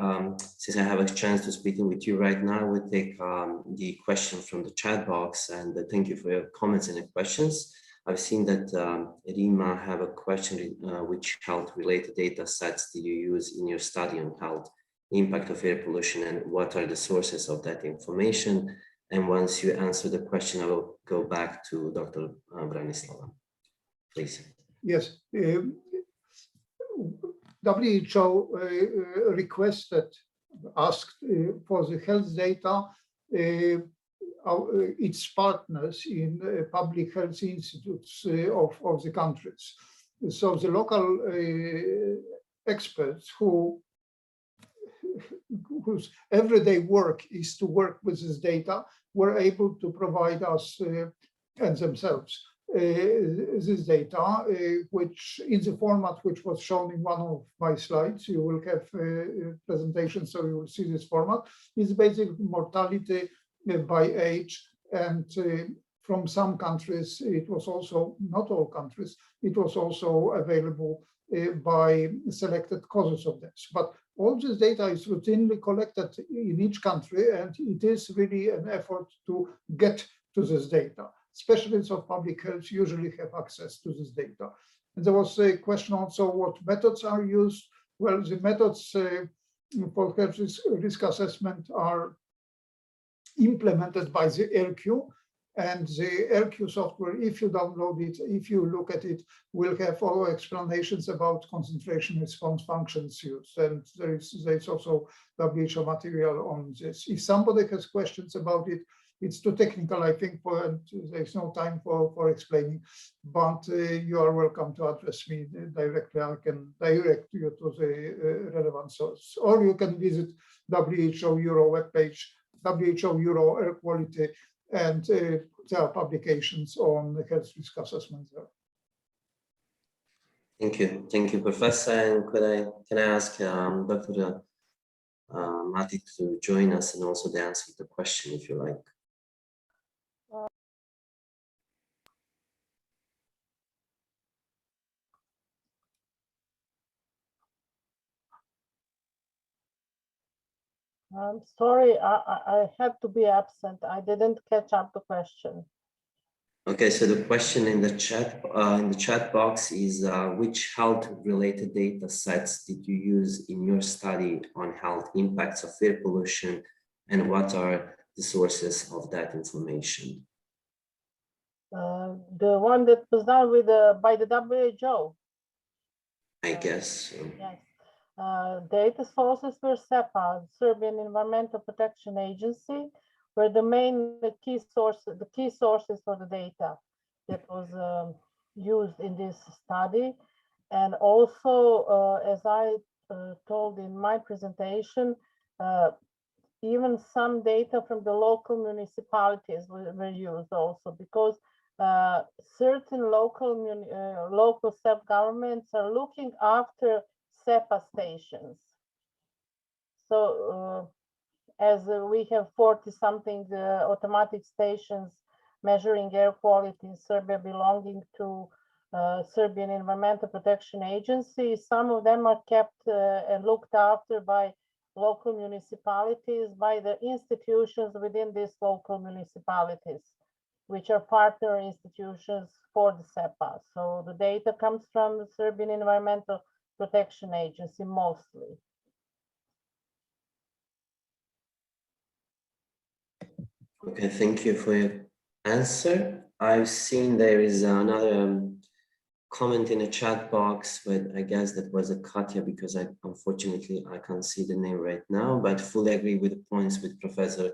since I have a chance to speaking with you right now, we'll take the question from the chat box, and thank you for your comments and questions. I've seen that Rima have a question, which health-related data sets do you use in your study on health impact of air pollution, and what are the sources of that information? And once you answer the question, I will go back to Dr. Branislava, please. Yes, WHO asked for the health data, its partners in public health institutes of the countries. So the local experts whose everyday work is to work with this data were able to provide us and themselves this data, which in the format which was shown in one of my slides. You will have a presentation, so you will see this format. It's basically mortality by age, and from some countries, it was also, not all countries, it was also available by selected causes of death. But all this data is routinely collected in each country, and it is really an effort to get to this data. Specialists of public health usually have access to this data. And there was a question also, what methods are used? Well, the methods for health risk assessment are implemented by the AirQ, and the AirQ software, if you download it, if you look at it, will have all explanations about concentration response functions used. And there's also WHO material on this. If somebody has questions about it, it's too technical, I think, and there's no time for explaining, but you are welcome to address me directly. I can direct you to the relevant source, or you can visit WHO Euro webpage, WHO Euro air quality, and there are publications on the health risk assessment there. Thank you, Professor. And can I ask Dr. Matić to join us and also to answer the question, if you like? I'm sorry, I have to be absent. I didn't catch up the question. Okay, so the question in the chat box is which health-related data sets did you use in your study on health impacts of air pollution, and what are the sources of that information? The one that was done with by the WHO. I guess. Yes. data sources were SEPA, Serbian Environmental Protection Agency, were the key sources for the data that was used in this study. And also, as I told in my presentation, even some data from the local municipalities were used also, because certain local self-governments are looking after SEPA stations. So as we have 40-something automatic stations measuring air quality in Serbia belonging to Serbian Environmental Protection Agency, some of them are kept and looked after by local municipalities, by the institutions within these local municipalities, which are partner institutions for the SEPA. So the data comes from the Serbian Environmental Protection Agency mostly. Okay, thank you for your answer. I've seen there is another comment in the chat box, but I guess that was a Katya, because unfortunately I can't see the name right now, but fully agree with the points with Professor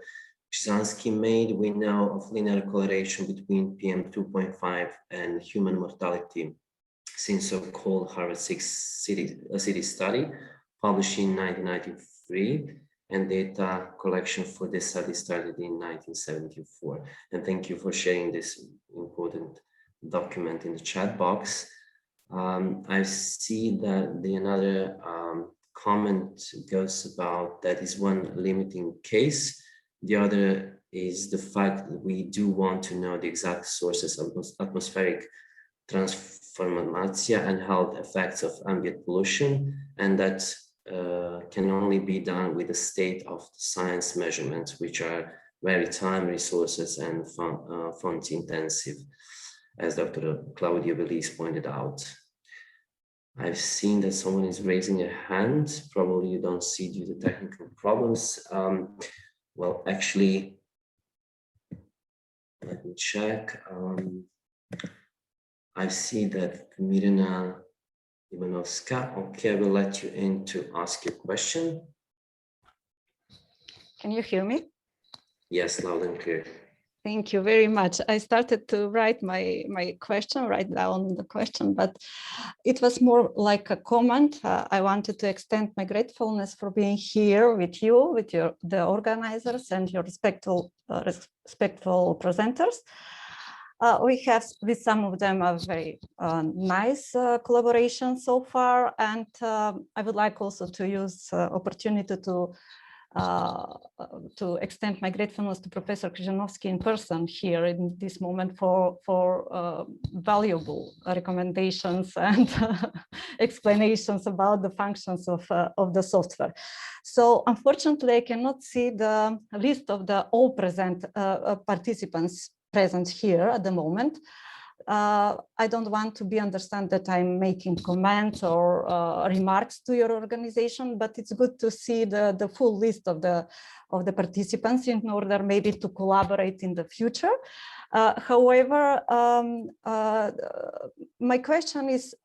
Krzyzanowski made. We know of linear correlation between PM2.5 and human mortality since so-called Harvard 6 city study published in 1993, and data collection for this study started in 1974. And thank you for sharing this important document in the chat box. I see that another comment goes about that is one limiting case. The other is the fact that we do want to know the exact sources of atmospheric transformation and health effects of ambient pollution, and that can only be done with the state of science measurements, which are very time, resources, and font intensive, as Dr. Claudio Belis pointed out. I've seen that someone is raising a hand. Probably you don't see due to technical problems. Well, actually, let me check. I see that Mirna Ivanovska. Okay, I will let you in to ask your question. Can you hear me? Yes, loud and clear. Thank you very much. I started to write my question, write down the question, but it was more like a comment. I wanted to extend my gratefulness for being here with you, with the organizers and your respectful presenters. We have with some of them a very nice collaboration so far, and I would like also to use opportunity to extend my gratefulness to Professor Krzyzanowski in person here in this moment for valuable recommendations and explanations about the functions of the software. So unfortunately, I cannot see the list of the all present participants present here at the moment. I don't want to be understood that I'm making comments or remarks to your organization, but it's good to see the full list of the participants in order maybe to collaborate in the future. However, my question is,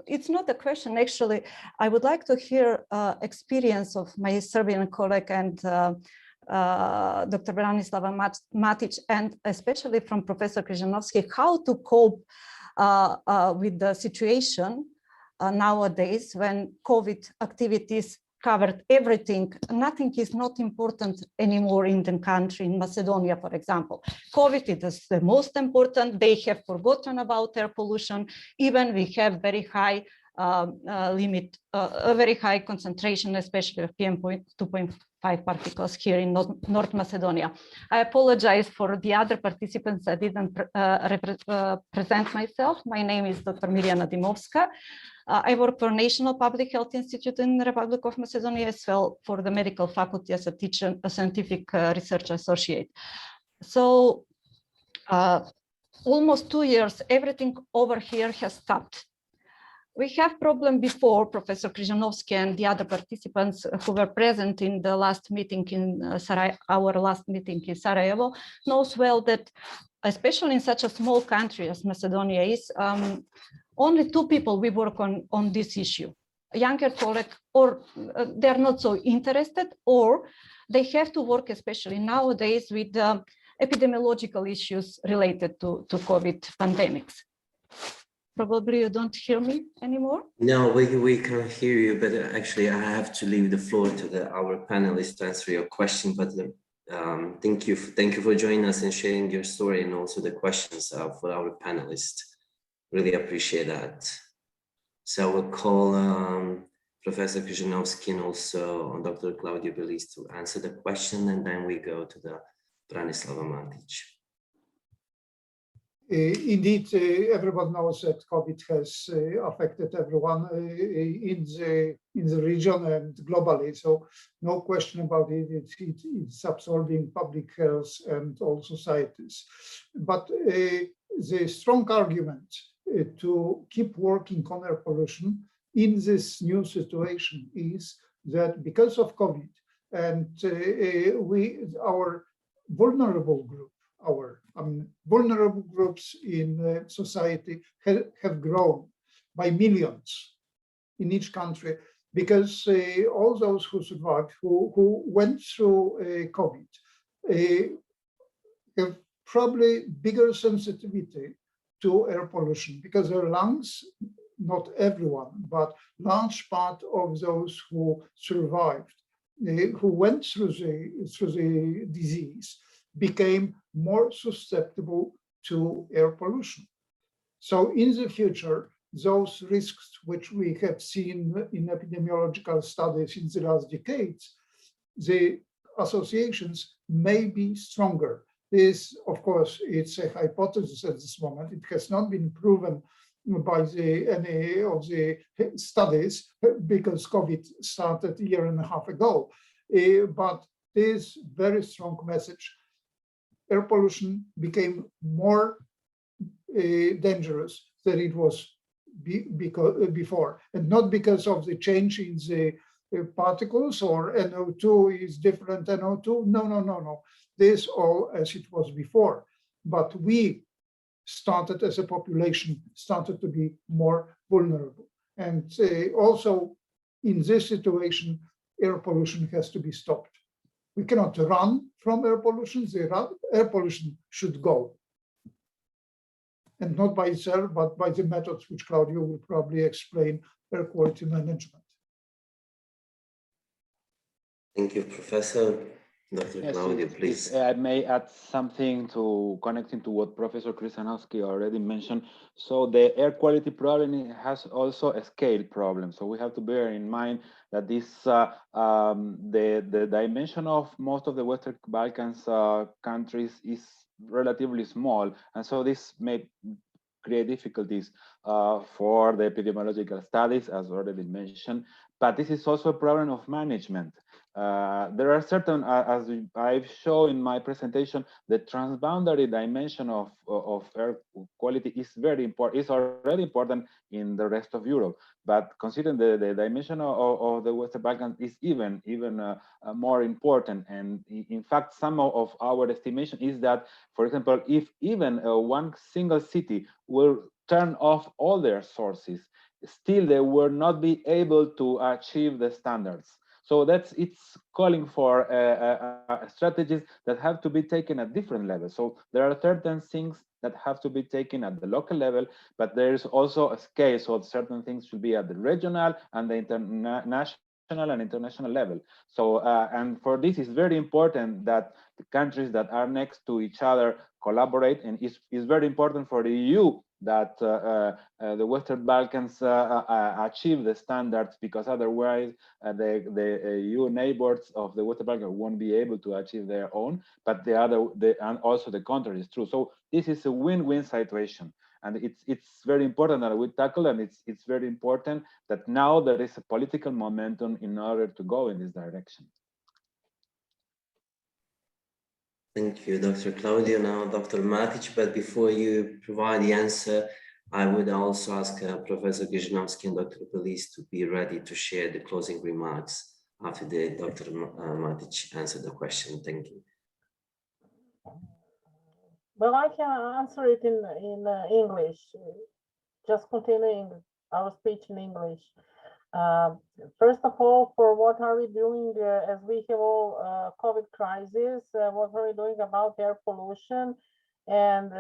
it's not a question actually. I would like to hear experience of my Serbian colleague and Dr. Branislava Matić, and especially from Professor Krzyzanowski, how to cope with the situation nowadays when COVID activities covered everything. Nothing is not important anymore in the country, in Macedonia, for example. COVID is the most important. They have forgotten about air pollution. Even we have very high limit, a very high concentration, especially of PM2.5 particles here in North Macedonia. I apologize for the other participants. I didn't present myself. My name is Dr. Mirjana Dimovska. I work for National Public Health Institute in the Republic of Macedonia, as well for the medical faculty as a teacher, a scientific research associate. So almost 2 years, everything over here has stopped. We have problem before. Professor Krzyzanowski and the other participants who were present in the last meeting in our last meeting in Sarajevo knows well that, especially in such a small country as Macedonia is, only 2 people we work on this issue. younger colleagues, or they're not so interested, or they have to work, especially nowadays, with epidemiological issues related to COVID pandemics. Probably you don't hear me anymore. No, we can hear you, but actually I have to leave the floor to our panelists to answer your question. But thank you for joining us and sharing your story and also the questions for our panelists. Really appreciate that. So we'll call Professor Krzyzanowski and also Dr. Claudio Belis to answer the question, and then we go to the Branislava Matić. Indeed, everyone knows that COVID has affected everyone in the region and globally. So no question about it. It's absorbing public health and all societies. But the strong argument to keep working on air pollution in this new situation is that because of COVID and our vulnerable group, vulnerable groups in society have grown by millions in each country, because all those who survived, who went through COVID, have probably bigger sensitivity to air pollution, because their lungs, not everyone, but large part of those who survived, who went through the disease, became more susceptible to air pollution. So in the future, those risks which we have seen in epidemiological studies in the last decades, the associations may be stronger. This, of course, it's a hypothesis at this moment. It has not been proven by any of the studies, because COVID started a year and a half ago. But this very strong message: air pollution became more dangerous than it was before, and not because of the change in the particles or NO2 is different NO2. No. This all as it was before. But we started as a population, started to be more vulnerable. And also in this situation, air pollution has to be stopped. We cannot run from air pollution. The air pollution should go. And not by itself, but by the methods which Claudio will probably explain, air quality management. Thank you, Professor. Dr. Yes, Claudio, please. I may add something to connecting to what Professor Krzyzanowski already mentioned. So the air quality problem has also a scale problem. So we have to bear in mind that this the dimension of most of the Western Balkans countries is relatively small, and so this may create difficulties for the epidemiological studies, as already mentioned. But this is also a problem of management. There are certain, as I've shown in my presentation, the transboundary dimension of air quality is very important. It's already important in the rest of Europe, but considering the dimension of the Western Balkans is even more important. And in fact, some of our estimation is that, for example, if even one single city will turn off all their sources, still they will not be able to achieve the standards. So it's calling for strategies that have to be taken at different levels. So there are certain things that have to be taken at the local level, but there is also a scale. So certain things should be at the regional and the national and international level. So and for this, it's very important that the countries that are next to each other collaborate, and it's very important for the EU that the Western Balkans achieve the standards, because otherwise the EU neighbors of the Western Balkans won't be able to achieve their own, but and also the contrary is true. So this is a win-win situation, and it's very important that we tackle, and it's very important that now there is a political momentum in order to go in this direction. Thank you, Dr. Claudio. Now, Dr. Matić, but before you provide the answer, I would also ask Professor Krzyzanowski and Dr. Belis to be ready to share the closing remarks after Dr. Matić answered the question. Thank you. Well, I can answer it in English, just continuing our speech in English. First of all, for what are we doing as we have all COVID crisis, what are we doing about air pollution? And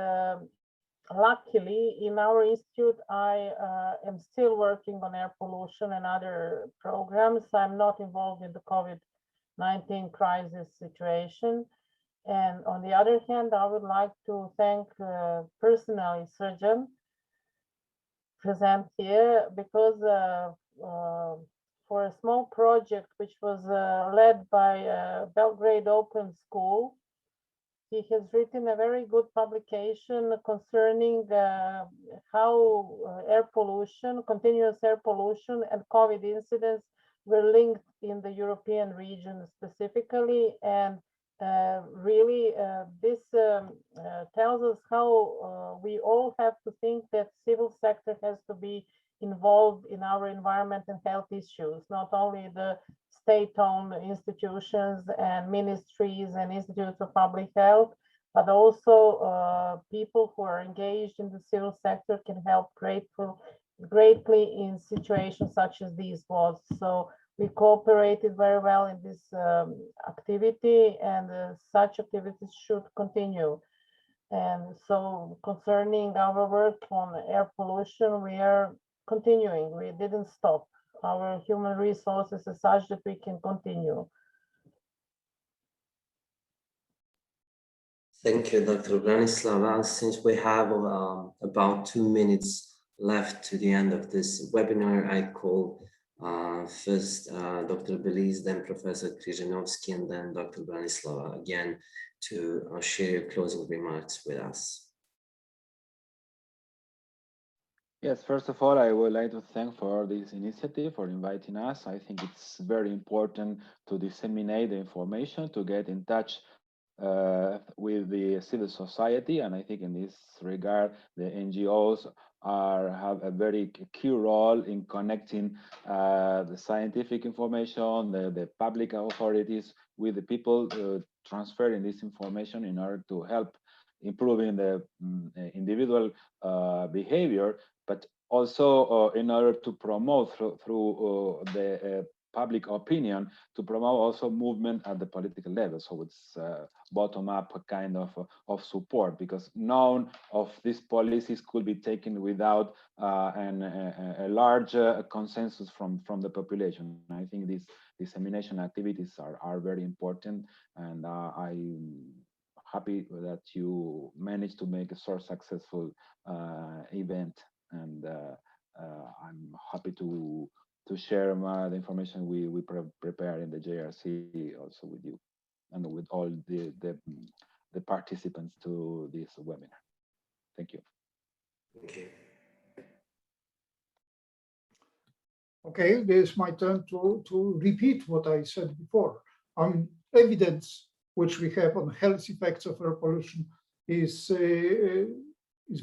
luckily, in our institute, I am still working on air pollution and other programs. I'm not involved in the COVID-19 crisis situation. And on the other hand, I would like to thank personally Srđan present here, because for a small project which was led by Belgrade Open School, he has written a very good publication concerning how air pollution, continuous air pollution and COVID incidents were linked in the European region specifically. And really, this tells us how we all have to think that civil sector has to be involved in our environment and health issues, not only the state-owned institutions and ministries and institutes of public health, but also people who are engaged in the civil sector can help greatly in situations such as these was. So we cooperated very well in this activity, and such activities should continue. And so concerning our work on air pollution, we are continuing. We didn't stop. Our human resources are such that we can continue. Thank you, Dr. Branislava. Since we have about 2 minutes left to the end of this webinar, I call first Dr. Belis, then Professor Krzyzanowski, and then Dr. Branislava again to share your closing remarks with us. Yes, first of all, I would like to thank for this initiative, for inviting us. I think it's very important to disseminate the information, to get in touch with the civil society. And I think in this regard, the NGOs have a very key role in connecting the scientific information, the public authorities with the people, transferring this information in order to help improving the individual behavior, but also in order to promote through the public opinion, to promote also movement at the political level. So it's bottom-up kind of support, because none of these policies could be taken without a large consensus from the population. I think these dissemination activities are very important, and I'm happy that you managed to make a so successful event, and I'm happy to share the information we prepare in the JRC also with you and with all the participants to this webinar. Thank you. Thank you. Okay, this is my turn to repeat what I said before. Evidence which we have on health effects of air pollution is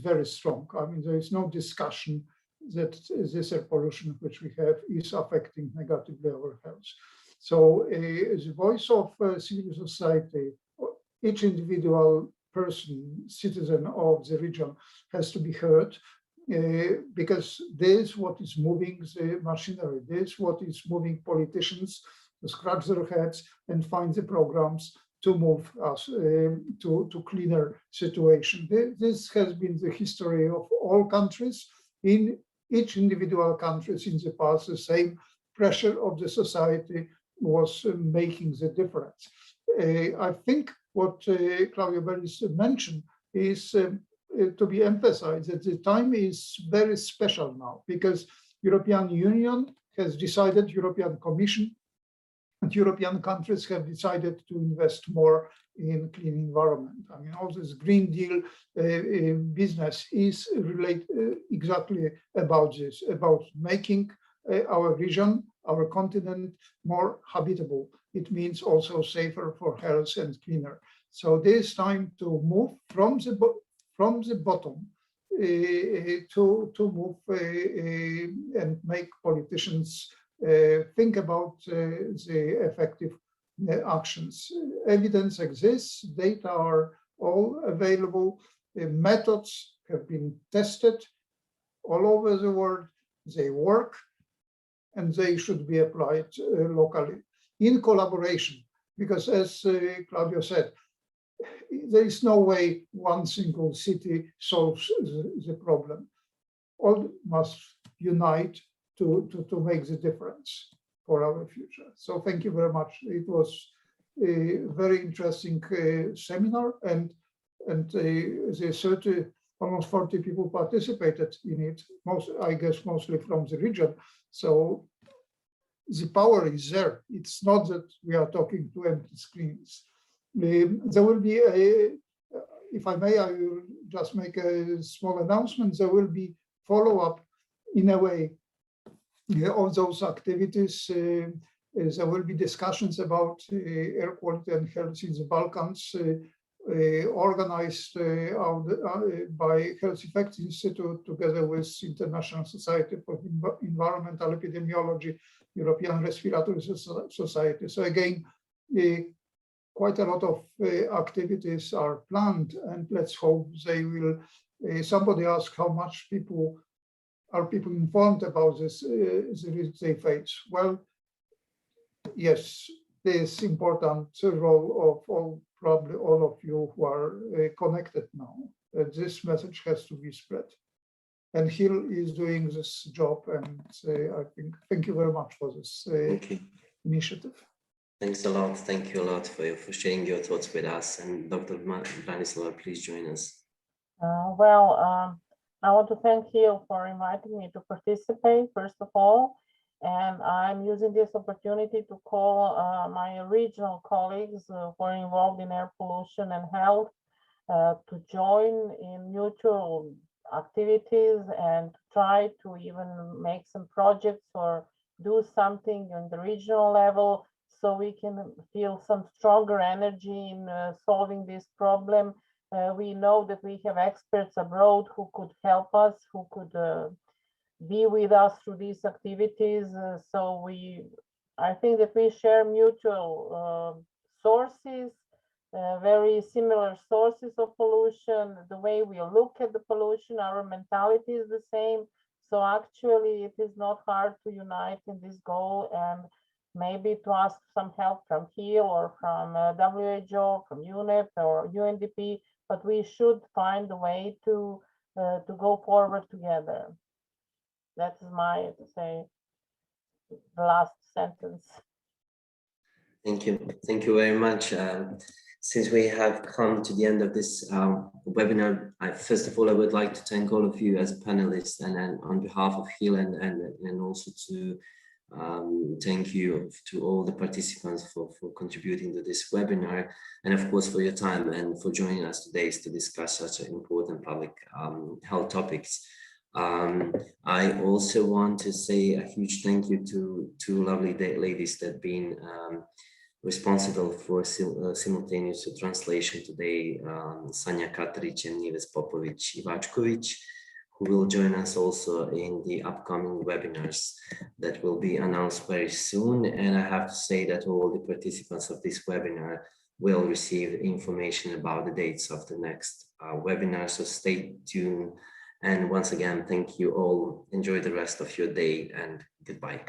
very strong. There is no discussion that this air pollution which we have is affecting negatively our health. So the voice of civil society, each individual person, citizen of the region has to be heard, because this is what is moving the machinery, this is what is moving politicians to scratch their heads and find the programs to move us to cleaner situation. This has been the history of all countries. In each individual countries in the past, the same pressure of the society was making the difference. I think what Claudio Belis mentioned is to be emphasized, that the time is very special now, because European Union has decided, European Commission and European countries have decided to invest more in clean environment. All this Green Deal business is related exactly about this, about making our region, our continent more habitable. It means also safer for health and cleaner. So this time to move from the bottom to move and make politicians think about the effective actions. Evidence exists, data are all available, methods have been tested all over the world, they work, and they should be applied locally in collaboration. Because as Claudio said, there is no way one single city solves the problem. All must unite to make the difference for our future. So thank you very much. It was a very interesting seminar, and the almost 40 people participated in it, I guess mostly from the region. So the power is there. It's not that we are talking to empty screens. There will be if I may, I will just make a small announcement. There will be follow-up in a way of those activities. There will be discussions about air quality and health in the Balkans, organized by Health Effects Institute together with International Society for Environmental Epidemiology, European Respiratory Society. So again, quite a lot of activities are planned, and let's hope they will. Somebody asked how much people informed about this the risk they face. Well, yes, this important role of probably all of you who are connected now. This message has to be spread, and Hill is doing this job. And I think thank you very much for this initiative. Thanks a lot. Thank you a lot for sharing your thoughts with us. And Dr. Branislava, please join us. I want to thank you for inviting me to participate, first of all. And I'm using this opportunity to call my regional colleagues who are involved in air pollution and health to join in mutual activities and try to even make some projects or do something on the regional level so we can feel some stronger energy in solving this problem. We know that we have experts abroad who could help us, who could be with us through these activities. So I think that we share mutual sources, very similar sources of pollution. The way we look at the pollution, our mentality is the same. So actually it is not hard to unite in this goal and maybe to ask some help from HEAL or from WHO, from UNEP or UNDP, but we should find a way to go forward together. That's my, the last sentence. Thank you. Thank you very much. Since we have come to the end of this webinar, first of all, I would like to thank all of you as panelists, and then on behalf of HEAL and also to thank you to all the participants for contributing to this webinar, and of course for your time and for joining us today to discuss such important public health topics. I also want to say a huge thank you to two lovely ladies that have been responsible for simultaneous translation today, Sanja Katrić and Nives Popović-Ivačković, who will join us also in the upcoming webinars that will be announced very soon. And I have to say that all the participants of this webinar will receive information about the dates of the next webinar, so stay tuned. And once again, thank you all. Enjoy the rest of your day and goodbye.